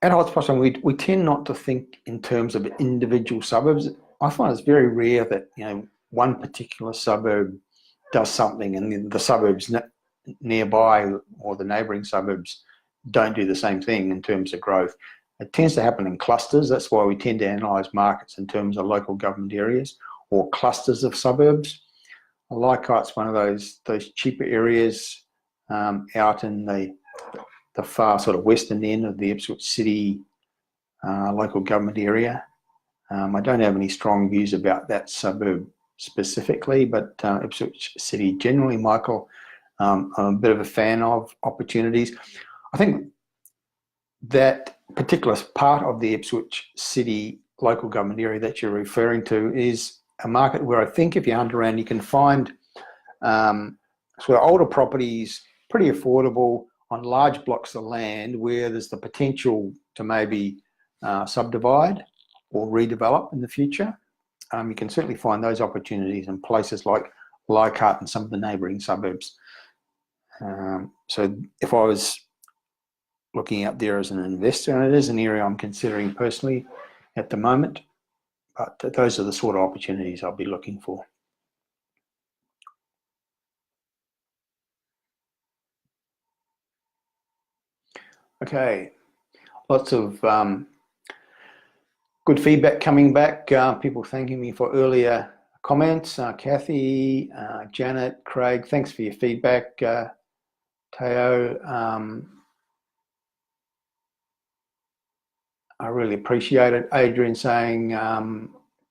Hotspot, we tend not to think in terms of individual suburbs. I find it's very rare that one particular suburb does something and the suburbs nearby or the neighbouring suburbs don't do the same thing in terms of growth. It tends to happen in clusters. That's why we tend to analyse markets in terms of local government areas or clusters of suburbs. Leichhardt's one of those cheaper areas out in the far sort of western end of the Ipswich City local government area. I don't have any strong views about that suburb specifically, but Ipswich City generally, Michael, I'm a bit of a fan of opportunities. I think that particular part of the Ipswich City local government area that you're referring to is a market where I think if you hunt around, you can find sort of older properties, pretty affordable on large blocks of land where there's the potential to maybe subdivide or redevelop in the future. You can certainly find those opportunities in places like Leichhardt and some of the neighbouring suburbs. So if I was looking out there as an investor, and it is an area I'm considering personally at the moment, but those are the sort of opportunities I'll be looking for. Okay, lots of good feedback coming back. People thanking me for earlier comments. Kathy, Janet, Craig, thanks for your feedback. Teo, I really appreciate it. Adrian saying,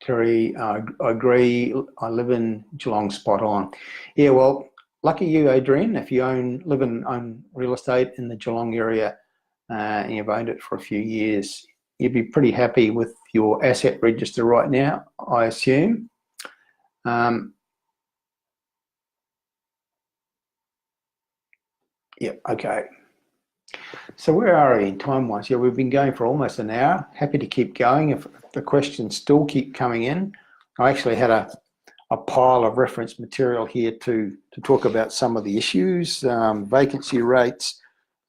Terry, I agree. I live in Geelong, spot on. Yeah, well, lucky you, Adrian. If you live and own real estate in the Geelong area and you've owned it for a few years, you'd be pretty happy with your asset register right now, I assume. Yeah, okay. So where are we in time-wise? Yeah, we've been going for almost an hour. Happy to keep going if the questions still keep coming in. I actually had a pile of reference material here to talk about some of the issues, vacancy rates,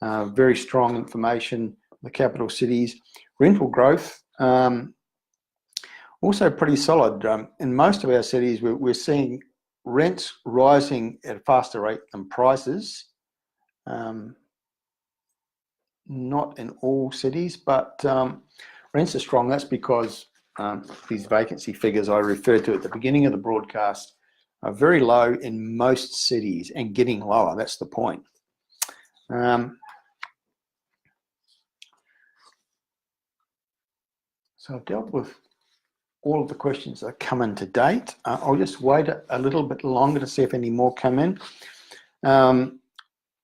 very strong information, the capital cities, rental growth, also pretty solid. In most of our cities, we're seeing rents rising at a faster rate than prices. not in all cities, but rents are strong. That's because these vacancy figures I referred to at the beginning of the broadcast are very low in most cities and getting lower. That's the point. So I've dealt with all of the questions that come in to date. I'll just wait a little bit longer to see if any more come in.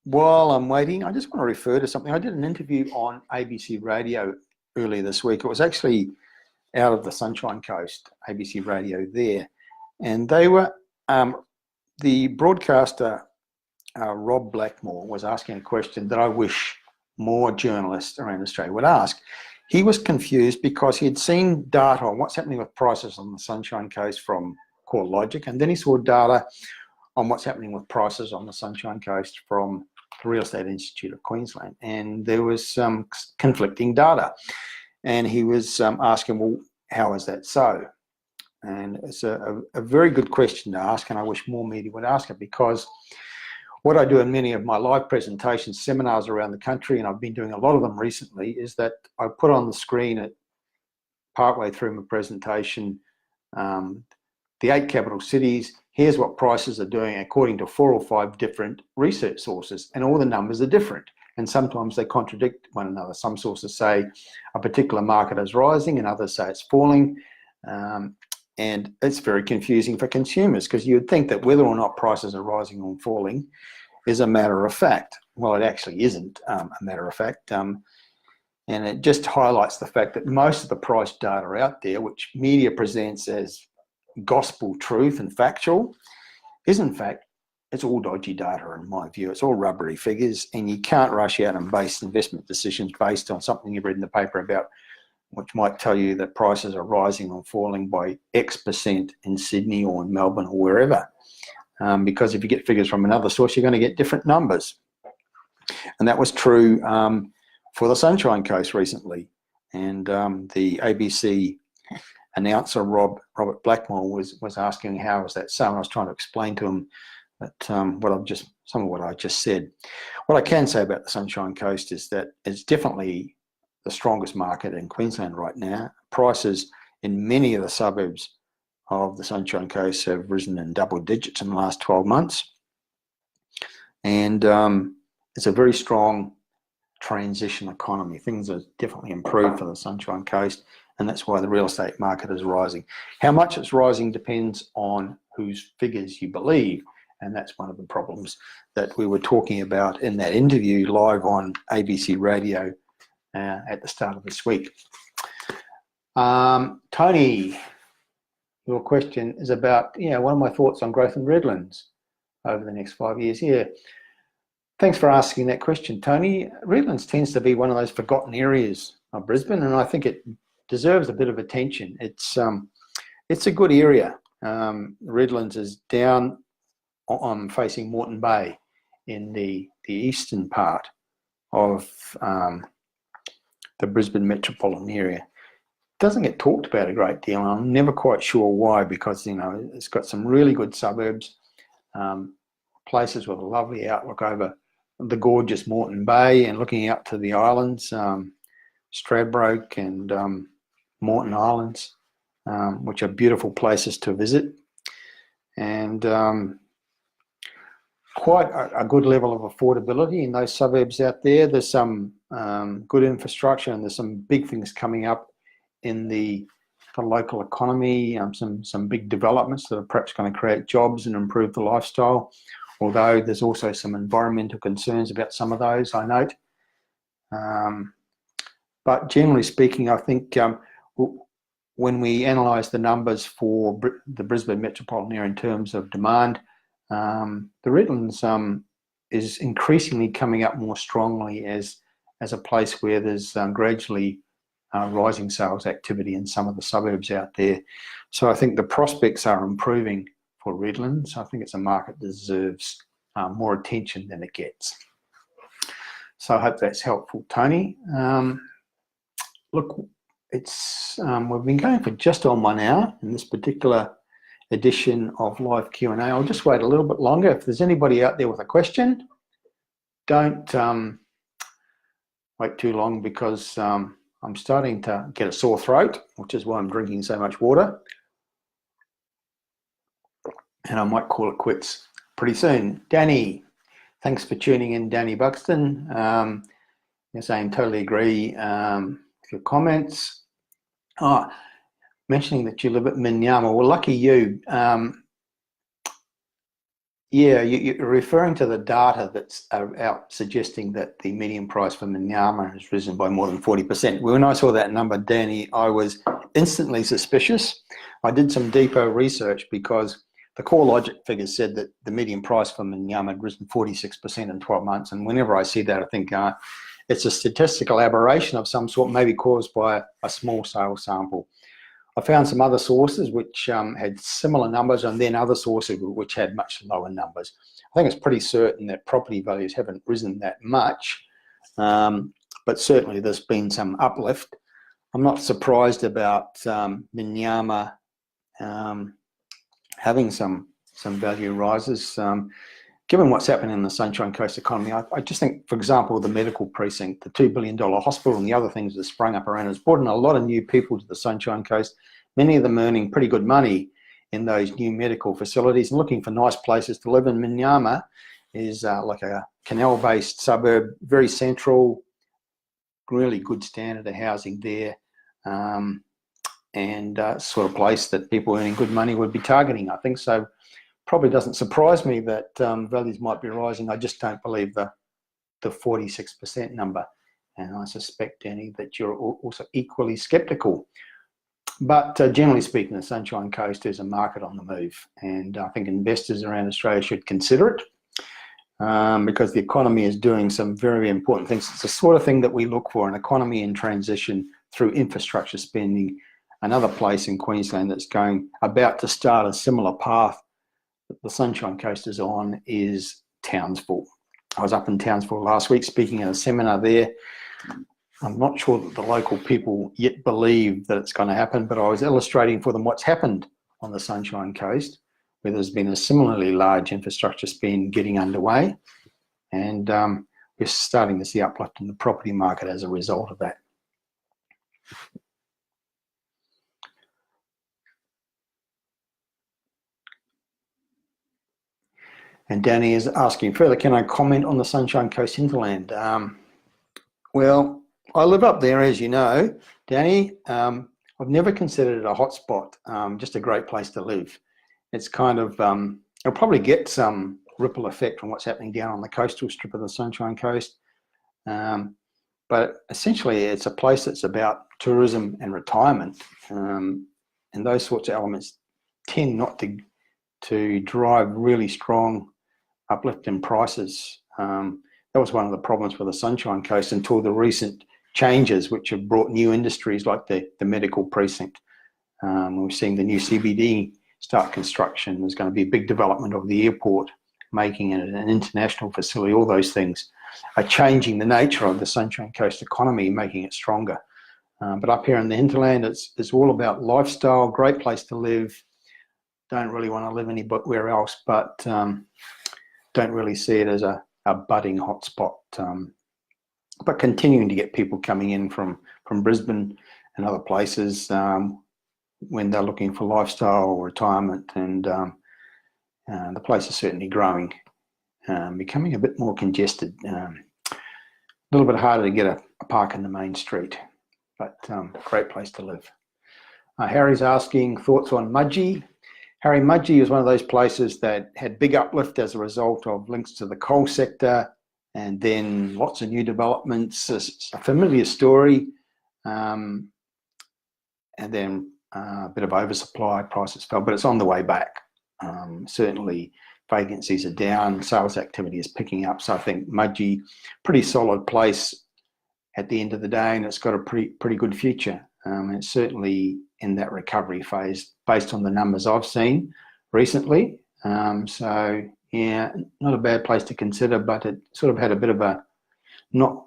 While I'm waiting, I just want to refer to something. I did an interview on ABC Radio earlier this week. It was actually out of the Sunshine Coast, ABC Radio there. And they were, the broadcaster, Rob Blackmore, was asking a question that I wish more journalists around Australia would ask. He was confused because he had seen data on what's happening with prices on the Sunshine Coast from CoreLogic, and then he saw data on what's happening with prices on the Sunshine Coast from the Real Estate Institute of Queensland. And there was some conflicting data. And he was asking, well, how is that so? And it's a very good question to ask, and I wish more media would ask it, because what I do in many of my live presentations, seminars around the country, and I've been doing a lot of them recently, is that I put on the screen at partway through my presentation, the 8 capital cities, here's what prices are doing according to 4 or 5 different research sources, and all the numbers are different. And sometimes they contradict one another. Some sources say a particular market is rising and others say it's falling. And it's very confusing for consumers, because you would think that whether or not prices are rising or falling is a matter of fact. Well, it actually isn't a matter of fact. And it just highlights the fact that most of the price data out there, which media presents as gospel truth and factual, is in fact, it's all dodgy data in my view. It's all rubbery figures, and you can't rush out and base investment decisions based on something you've read in the paper about, which might tell you that prices are rising or falling by X% in Sydney or in Melbourne or wherever. Because if you get figures from another source, you're going to get different numbers. And that was true for the Sunshine Coast recently. And the ABC announcer, Robert Blackmore, was asking how is that so? And I was trying to explain to him that some of what I just said. What I can say about the Sunshine Coast is that it's definitely the strongest market in Queensland right now. Prices in many of the suburbs of the Sunshine Coast have risen in double digits in the last 12 months. And it's a very strong transition economy. Things are definitely improved for the Sunshine Coast, and that's why the real estate market is rising. How much it's rising depends on whose figures you believe, and that's one of the problems that we were talking about in that interview live on ABC Radio at the start of this week. Tony, your question is about, what are my thoughts on growth in Redlands over the next 5 years? Yeah, thanks for asking that question, Tony. Redlands tends to be one of those forgotten areas of Brisbane, and I think it deserves a bit of attention. It's a good area. Redlands is down on facing Moreton Bay in the eastern part of the Brisbane metropolitan area. Doesn't get talked about a great deal, and I'm never quite sure why, because it's got some really good suburbs, places with a lovely outlook over the gorgeous Moreton Bay and looking out to the islands, Stradbroke and Moreton Islands, which are beautiful places to visit, and quite a good level of affordability in those suburbs out there. There's some good infrastructure, and there's some big things coming up in the local economy, some big developments that are perhaps going to create jobs and improve the lifestyle, although there's also some environmental concerns about some of those, I note. But generally speaking, I think when we analyse the numbers for the Brisbane metropolitan area in terms of demand, the Redlands is increasingly coming up more strongly as a place where there's gradually rising sales activity in some of the suburbs out there. So I think the prospects are improving for Redlands. I think it's a market that deserves more attention than it gets. So I hope that's helpful, Tony. Look, we've been going for just on 1 hour in this particular edition of Live Q&A. I'll just wait a little bit longer. If there's anybody out there with a question, don't wait too long because I'm starting to get a sore throat, which is why I'm drinking so much water. And I might call it quits pretty soon. Danny, thanks for tuning in, Danny Buxton. You're saying totally agree with your comments. Mentioning that you live at Minyama. Well, lucky you. Yeah, you're referring to the data that's out suggesting that the median price for Minyama has risen by more than 40%. When I saw that number, Danny, I was instantly suspicious. I did some deeper research because the CoreLogic figures said that the median price for Minyama had risen 46% in 12 months. And whenever I see that, I think it's a statistical aberration of some sort, maybe caused by a small sales sample. I found some other sources which had similar numbers, and then other sources which had much lower numbers. I think it's pretty certain that property values haven't risen that much, but certainly there's been some uplift. I'm not surprised about Minyama having some value rises. Given what's happening in the Sunshine Coast economy, I just think, for example, the medical precinct, the $2 billion hospital and the other things that sprung up around has brought in a lot of new people to the Sunshine Coast, many of them earning pretty good money in those new medical facilities and looking for nice places to live. And Minyama is like a canal-based suburb, very central, really good standard of housing there, and sort of place that people earning good money would be targeting, I think. So probably doesn't surprise me that values might be rising. I just don't believe the 46% number. And I suspect, Danny, that you're also equally sceptical. But generally speaking, the Sunshine Coast is a market on the move. And I think investors around Australia should consider it because the economy is doing some very important things. It's the sort of thing that we look for, an economy in transition through infrastructure spending. Another place in Queensland that's about to start a similar path that the Sunshine Coast is on is Townsville. I was up in Townsville last week speaking at a seminar there. I'm not sure that the local people yet believe that it's going to happen, but I was illustrating for them what's happened on the Sunshine Coast, where there's been a similarly large infrastructure spend getting underway, and we're starting to see uplift in the property market as a result of that. And Danny is asking further, can I comment on the Sunshine Coast hinterland? Well, I live up there, as you know, Danny. I've never considered it a hotspot, just a great place to live. It's kind of, it'll probably get some ripple effect from what's happening down on the coastal strip of the Sunshine Coast. But essentially, it's a place that's about tourism and retirement. And those sorts of elements tend not to drive really strong uplift in prices. That was one of the problems for the Sunshine Coast until the recent changes, which have brought new industries like the medical precinct. We're seeing the new CBD start construction. There's going to be a big development of the airport, making it an international facility. All those things are changing the nature of the Sunshine Coast economy, making it stronger. But up here in the hinterland, it's all about lifestyle, great place to live. Don't really want to live anywhere else, but don't really see it as a budding hotspot. But continuing to get people coming in from Brisbane and other places when they're looking for lifestyle or retirement, and the place is certainly growing, becoming a bit more congested. A little bit harder to get a park in the main street, but great place to live. Harry's asking thoughts on Mudgee. Harry, Mudgee is one of those places that had big uplift as a result of links to the coal sector, and then lots of new developments. It's a familiar story, and then a bit of oversupply, prices fell, but it's on the way back. Certainly vacancies are down, sales activity is picking up, so I think Mudgee, pretty solid place at the end of the day, and it's got a pretty good future. It's certainly in that recovery phase based on the numbers I've seen recently. So yeah, not a bad place to consider, but it sort of had a bit of I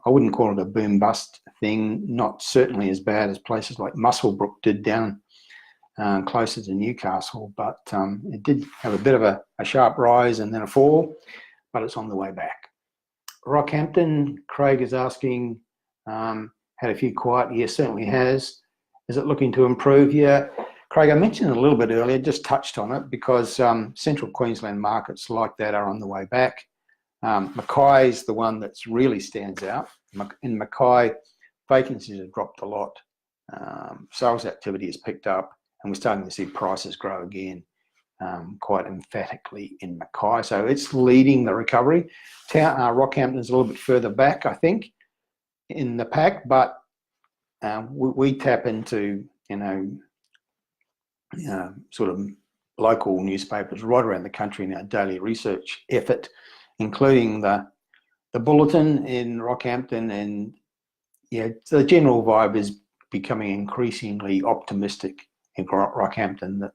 wouldn't call it a boom bust thing, not certainly as bad as places like Muswellbrook did down closer to Newcastle, but it did have a bit of a sharp rise and then a fall, but it's on the way back. Rockhampton, Craig is asking, Had a few quiet years, certainly has. Is it looking to improve? Yeah. Craig, I mentioned it a little bit earlier, just touched on it, because central Queensland markets like that are on the way back. Mackay is the one that really stands out. In Mackay, vacancies have dropped a lot. Sales activity has picked up, and we're starting to see prices grow again, quite emphatically in Mackay. So it's leading the recovery. Rockhampton's a little bit further back, I think, in the pack, but we tap into, sort of local newspapers right around the country in our daily research effort, including the Bulletin in Rockhampton, and the general vibe is becoming increasingly optimistic in Rockhampton that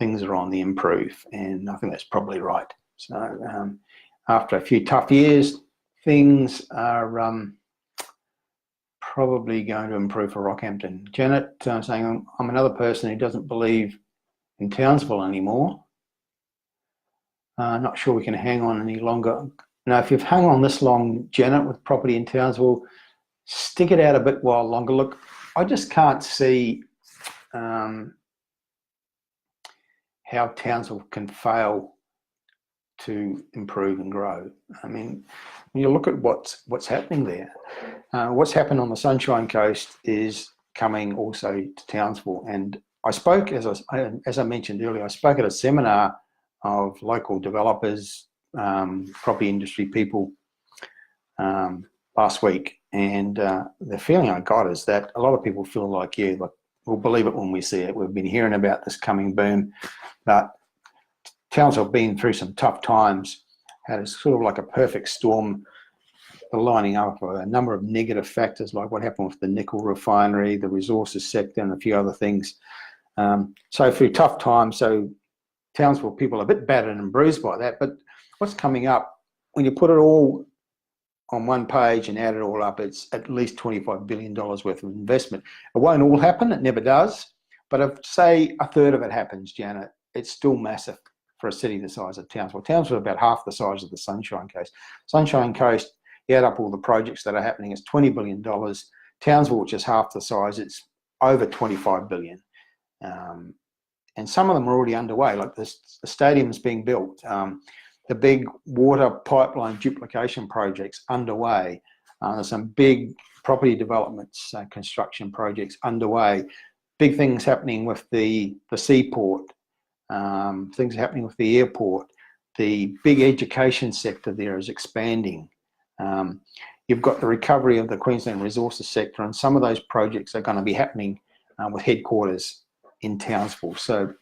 things are on the improve, and I think that's probably right. So after a few tough years, things are probably going to improve for Rockhampton. Janet saying, I'm another person who doesn't believe in Townsville anymore. Not sure we can hang on any longer. Now, if you've hung on this long, Janet, with property in Townsville, stick it out a bit while longer. Look, I just can't see how Townsville can fail to improve and grow. I mean, when you look at what's happening there, what's happened on the Sunshine Coast is coming also to Townsville. And I spoke, as I mentioned earlier, I spoke at a seminar of local developers, property industry people last week, and the feeling I got is that a lot of people feel like, we'll believe it when we see it. We've been hearing about this coming boom, but Townsville have been through some tough times, had a sort of like a perfect storm, lining up a number of negative factors, like what happened with the nickel refinery, the resources sector, and a few other things. So through tough times, so Townsville people are a bit battered and bruised by that. But what's coming up, when you put it all on one page and add it all up, it's at least $25 billion worth of investment. It won't all happen, it never does. But if, say, a third of it happens, Janet, it's still massive for a city the size of Townsville. Townsville is about half the size of the Sunshine Coast. Sunshine Coast, you add up all the projects that are happening, it's $20 billion. Townsville, which is half the size, it's over $25 billion. And some of them are already underway, like the stadium's being built, the big water pipeline duplication projects underway. There's some big property developments, construction projects underway. Big things happening with the seaport, things happening with the airport. The big education sector there is expanding. You've got the recovery of the Queensland resources sector, and some of those projects are going to be happening with headquarters in Townsville. So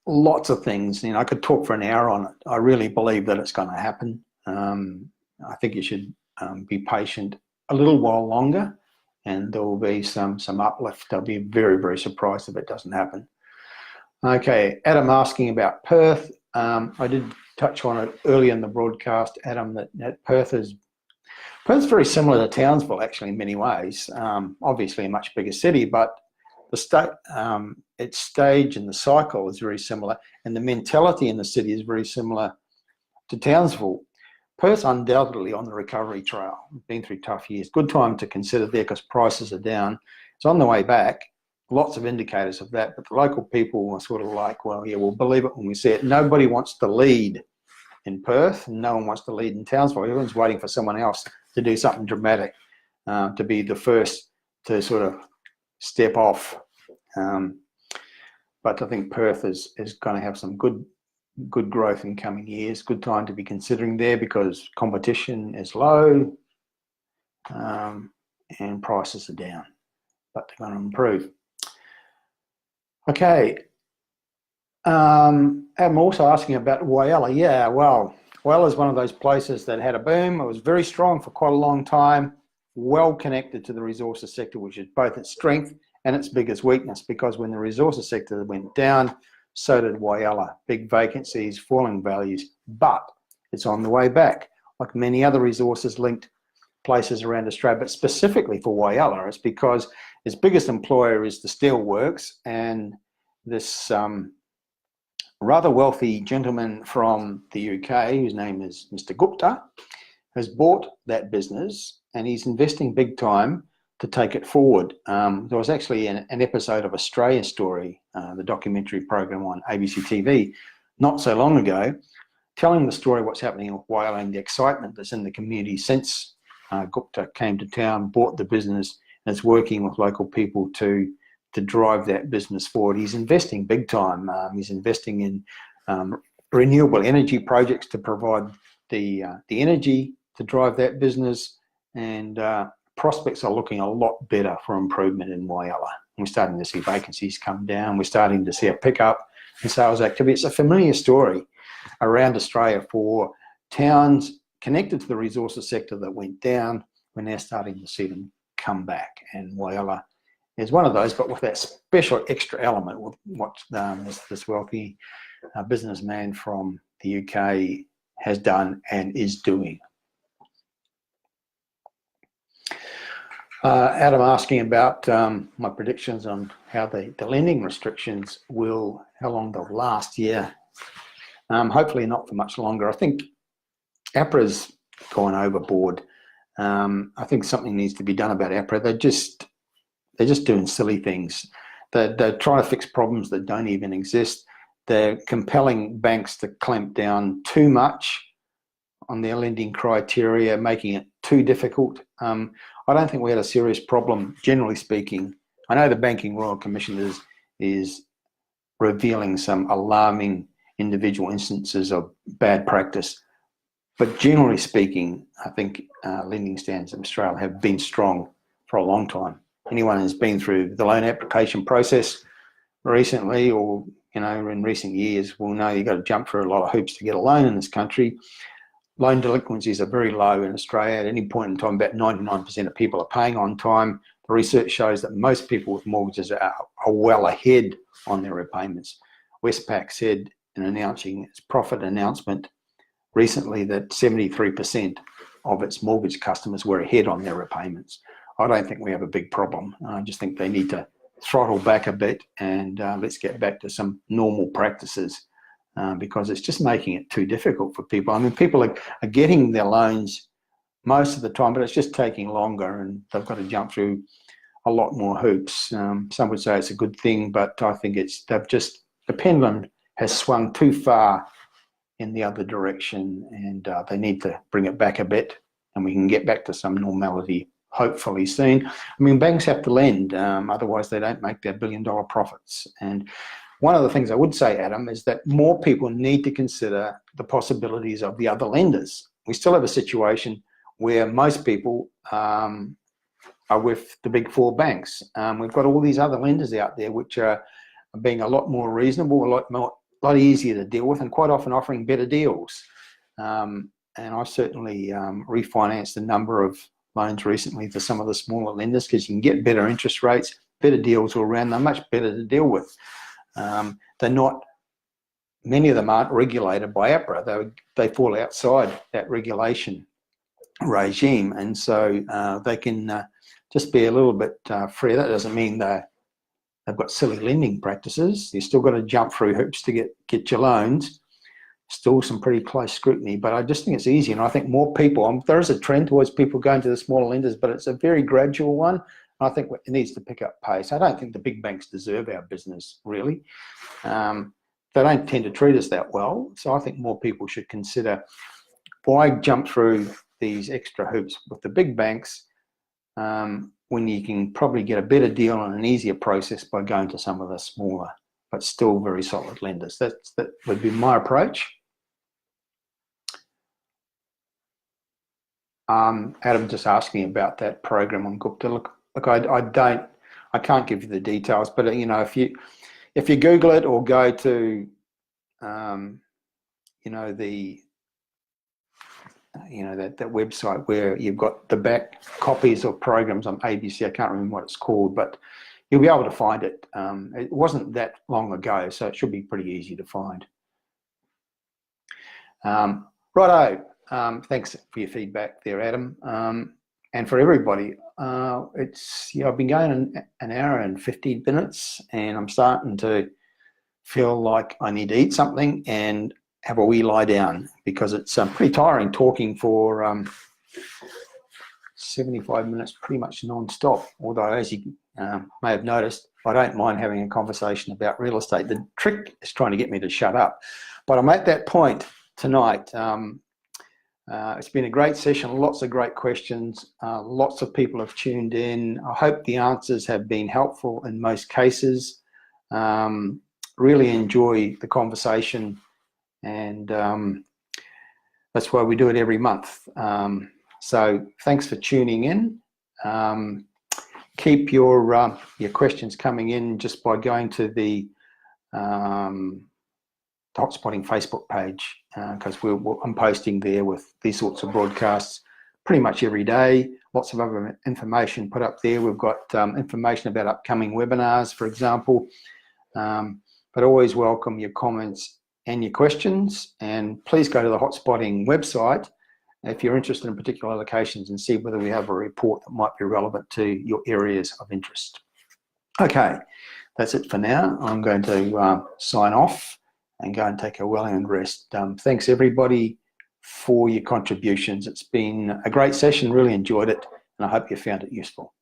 lots of things. I could talk for an hour on it. I really believe that it's going to happen. I think you should be patient a little while longer, and there will be some uplift. I'll be very, very surprised if it doesn't happen. Okay, Adam asking about Perth. I did touch on it earlier in the broadcast, Adam, that Perth's very similar to Townsville, actually, in many ways. Obviously a much bigger city, but its stage and the cycle is very similar, and the mentality in the city is very similar to Townsville. Perth's undoubtedly on the recovery trail. Been through tough years. Good time to consider there because prices are down. It's on the way back. Lots of indicators of that, but the local people are sort of like, well, yeah, we'll believe it when we see it. Nobody wants to lead in Perth, and no one wants to lead in Townsville. Everyone's waiting for someone else to do something dramatic, to be the first to sort of step off. But I think Perth is going to have some good growth in coming years. Good time to be considering there because competition is low, and prices are down, but they're going to improve. Okay. I'm also asking about Whyalla. Yeah, well, Whyalla is one of those places that had a boom. It was very strong for quite a long time, well connected to the resources sector, which is both its strength and its biggest weakness, because when the resources sector went down, so did Whyalla. Big vacancies, falling values, but it's on the way back. Like many other resources linked places around Australia, but specifically for Whyalla, it's because its biggest employer is the steelworks, and this rather wealthy gentleman from the UK, whose name is Mr. Gupta, has bought that business and he's investing big time to take it forward. There was actually an episode of Australia Story, the documentary program on ABC TV, not so long ago, telling the story of what's happening in Whyalla and the excitement that's in the community since Gupta came to town, bought the business, and is working with local people to drive that business forward. He's investing big time. He's investing in renewable energy projects to provide the energy to drive that business, and prospects are looking a lot better for improvement in Whyalla. We're starting to see vacancies come down. We're starting to see a pickup in sales activity. It's a familiar story around Australia for towns connected to the resources sector that went down. We're now starting to see them come back, and Whyalla is one of those, but with that special extra element with what this wealthy businessman from the UK has done and is doing. Adam asking about my predictions on how the lending restrictions how long they'll last. Yeah, hopefully not for much longer. I think APRA's gone overboard. I think something needs to be done about APRA. They're just doing silly things. They're trying to fix problems that don't even exist. They're compelling banks to clamp down too much on their lending criteria, making it too difficult. I don't think we had a serious problem, generally speaking. I know the Banking Royal Commission is revealing some alarming individual instances of bad practice, but generally speaking, I think lending standards in Australia have been strong for a long time. Anyone who's been through the loan application process recently, or in recent years, will know you've got to jump through a lot of hoops to get a loan in this country. Loan delinquencies are very low in Australia. At any point in time, about 99% of people are paying on time. The research shows that most people with mortgages are well ahead on their repayments. Westpac said in announcing its profit announcement recently that 73% of its mortgage customers were ahead on their repayments. I don't think we have a big problem. I just think they need to throttle back a bit and let's get back to some normal practices. Because it's just making it too difficult for people. I mean, people are getting their loans most of the time, but it's just taking longer and they've got to jump through a lot more hoops. Some would say it's a good thing, but I think the pendulum has swung too far in the other direction, and they need to bring it back a bit and we can get back to some normality, hopefully soon. I mean, banks have to lend, otherwise they don't make their billion-dollar profits. And one of the things I would say, Adam, is that more people need to consider the possibilities of the other lenders. We still have a situation where most people are with the big four banks. We've got all these other lenders out there which are being a lot more reasonable, a lot easier to deal with, and quite often offering better deals. And I certainly refinanced a number of loans recently to some of the smaller lenders because you can get better interest rates, better deals all around. They're much better to deal with. Many of them aren't regulated by APRA. They fall outside that regulation regime, and so they can just be a little bit freer. That doesn't mean they've got silly lending practices. You've still got to jump through hoops to get your loans. Still some pretty close scrutiny, but I just think it's easy, and I think more people, there is a trend towards people going to the smaller lenders, but it's a very gradual one. I think it needs to pick up pace. I don't think the big banks deserve our business, really. They don't tend to treat us that well. So I think more people should consider, why jump through these extra hoops with the big banks when you can probably get a better deal and an easier process by going to some of the smaller but still very solid lenders. That would be my approach. Adam just asking about that program on Gupta. Look, I can't give you the details, but if you Google it or go to that website where you've got the back copies of programs on ABC, I can't remember what it's called, but you'll be able to find it. It wasn't that long ago, so it should be pretty easy to find. Righto. Thanks for your feedback there, Adam. And for everybody, I've been going an hour and 15 minutes, and I'm starting to feel like I need to eat something, and have a wee lie down, because it's pretty tiring talking for 75 minutes pretty much non-stop. Although, as you may have noticed, I don't mind having a conversation about real estate. The trick is trying to get me to shut up. But I'm at that point tonight. It's been a great session, lots of great questions, lots of people have tuned in. I hope the answers have been helpful in most cases. Really enjoy the conversation, and that's why we do it every month. So thanks for tuning in. Keep your questions coming in just by going to the Hotspotting Facebook page, because I'm posting there with these sorts of broadcasts pretty much every day. Lots of other information put up there. We've got information about upcoming webinars, for example. But always welcome your comments and your questions. And please go to the Hotspotting website if you're interested in particular locations and see whether we have a report that might be relevant to your areas of interest. Okay, that's it for now. I'm going to sign off and go and take a well-earned rest. Thanks everybody for your contributions. It's been a great session, really enjoyed it, and I hope you found it useful.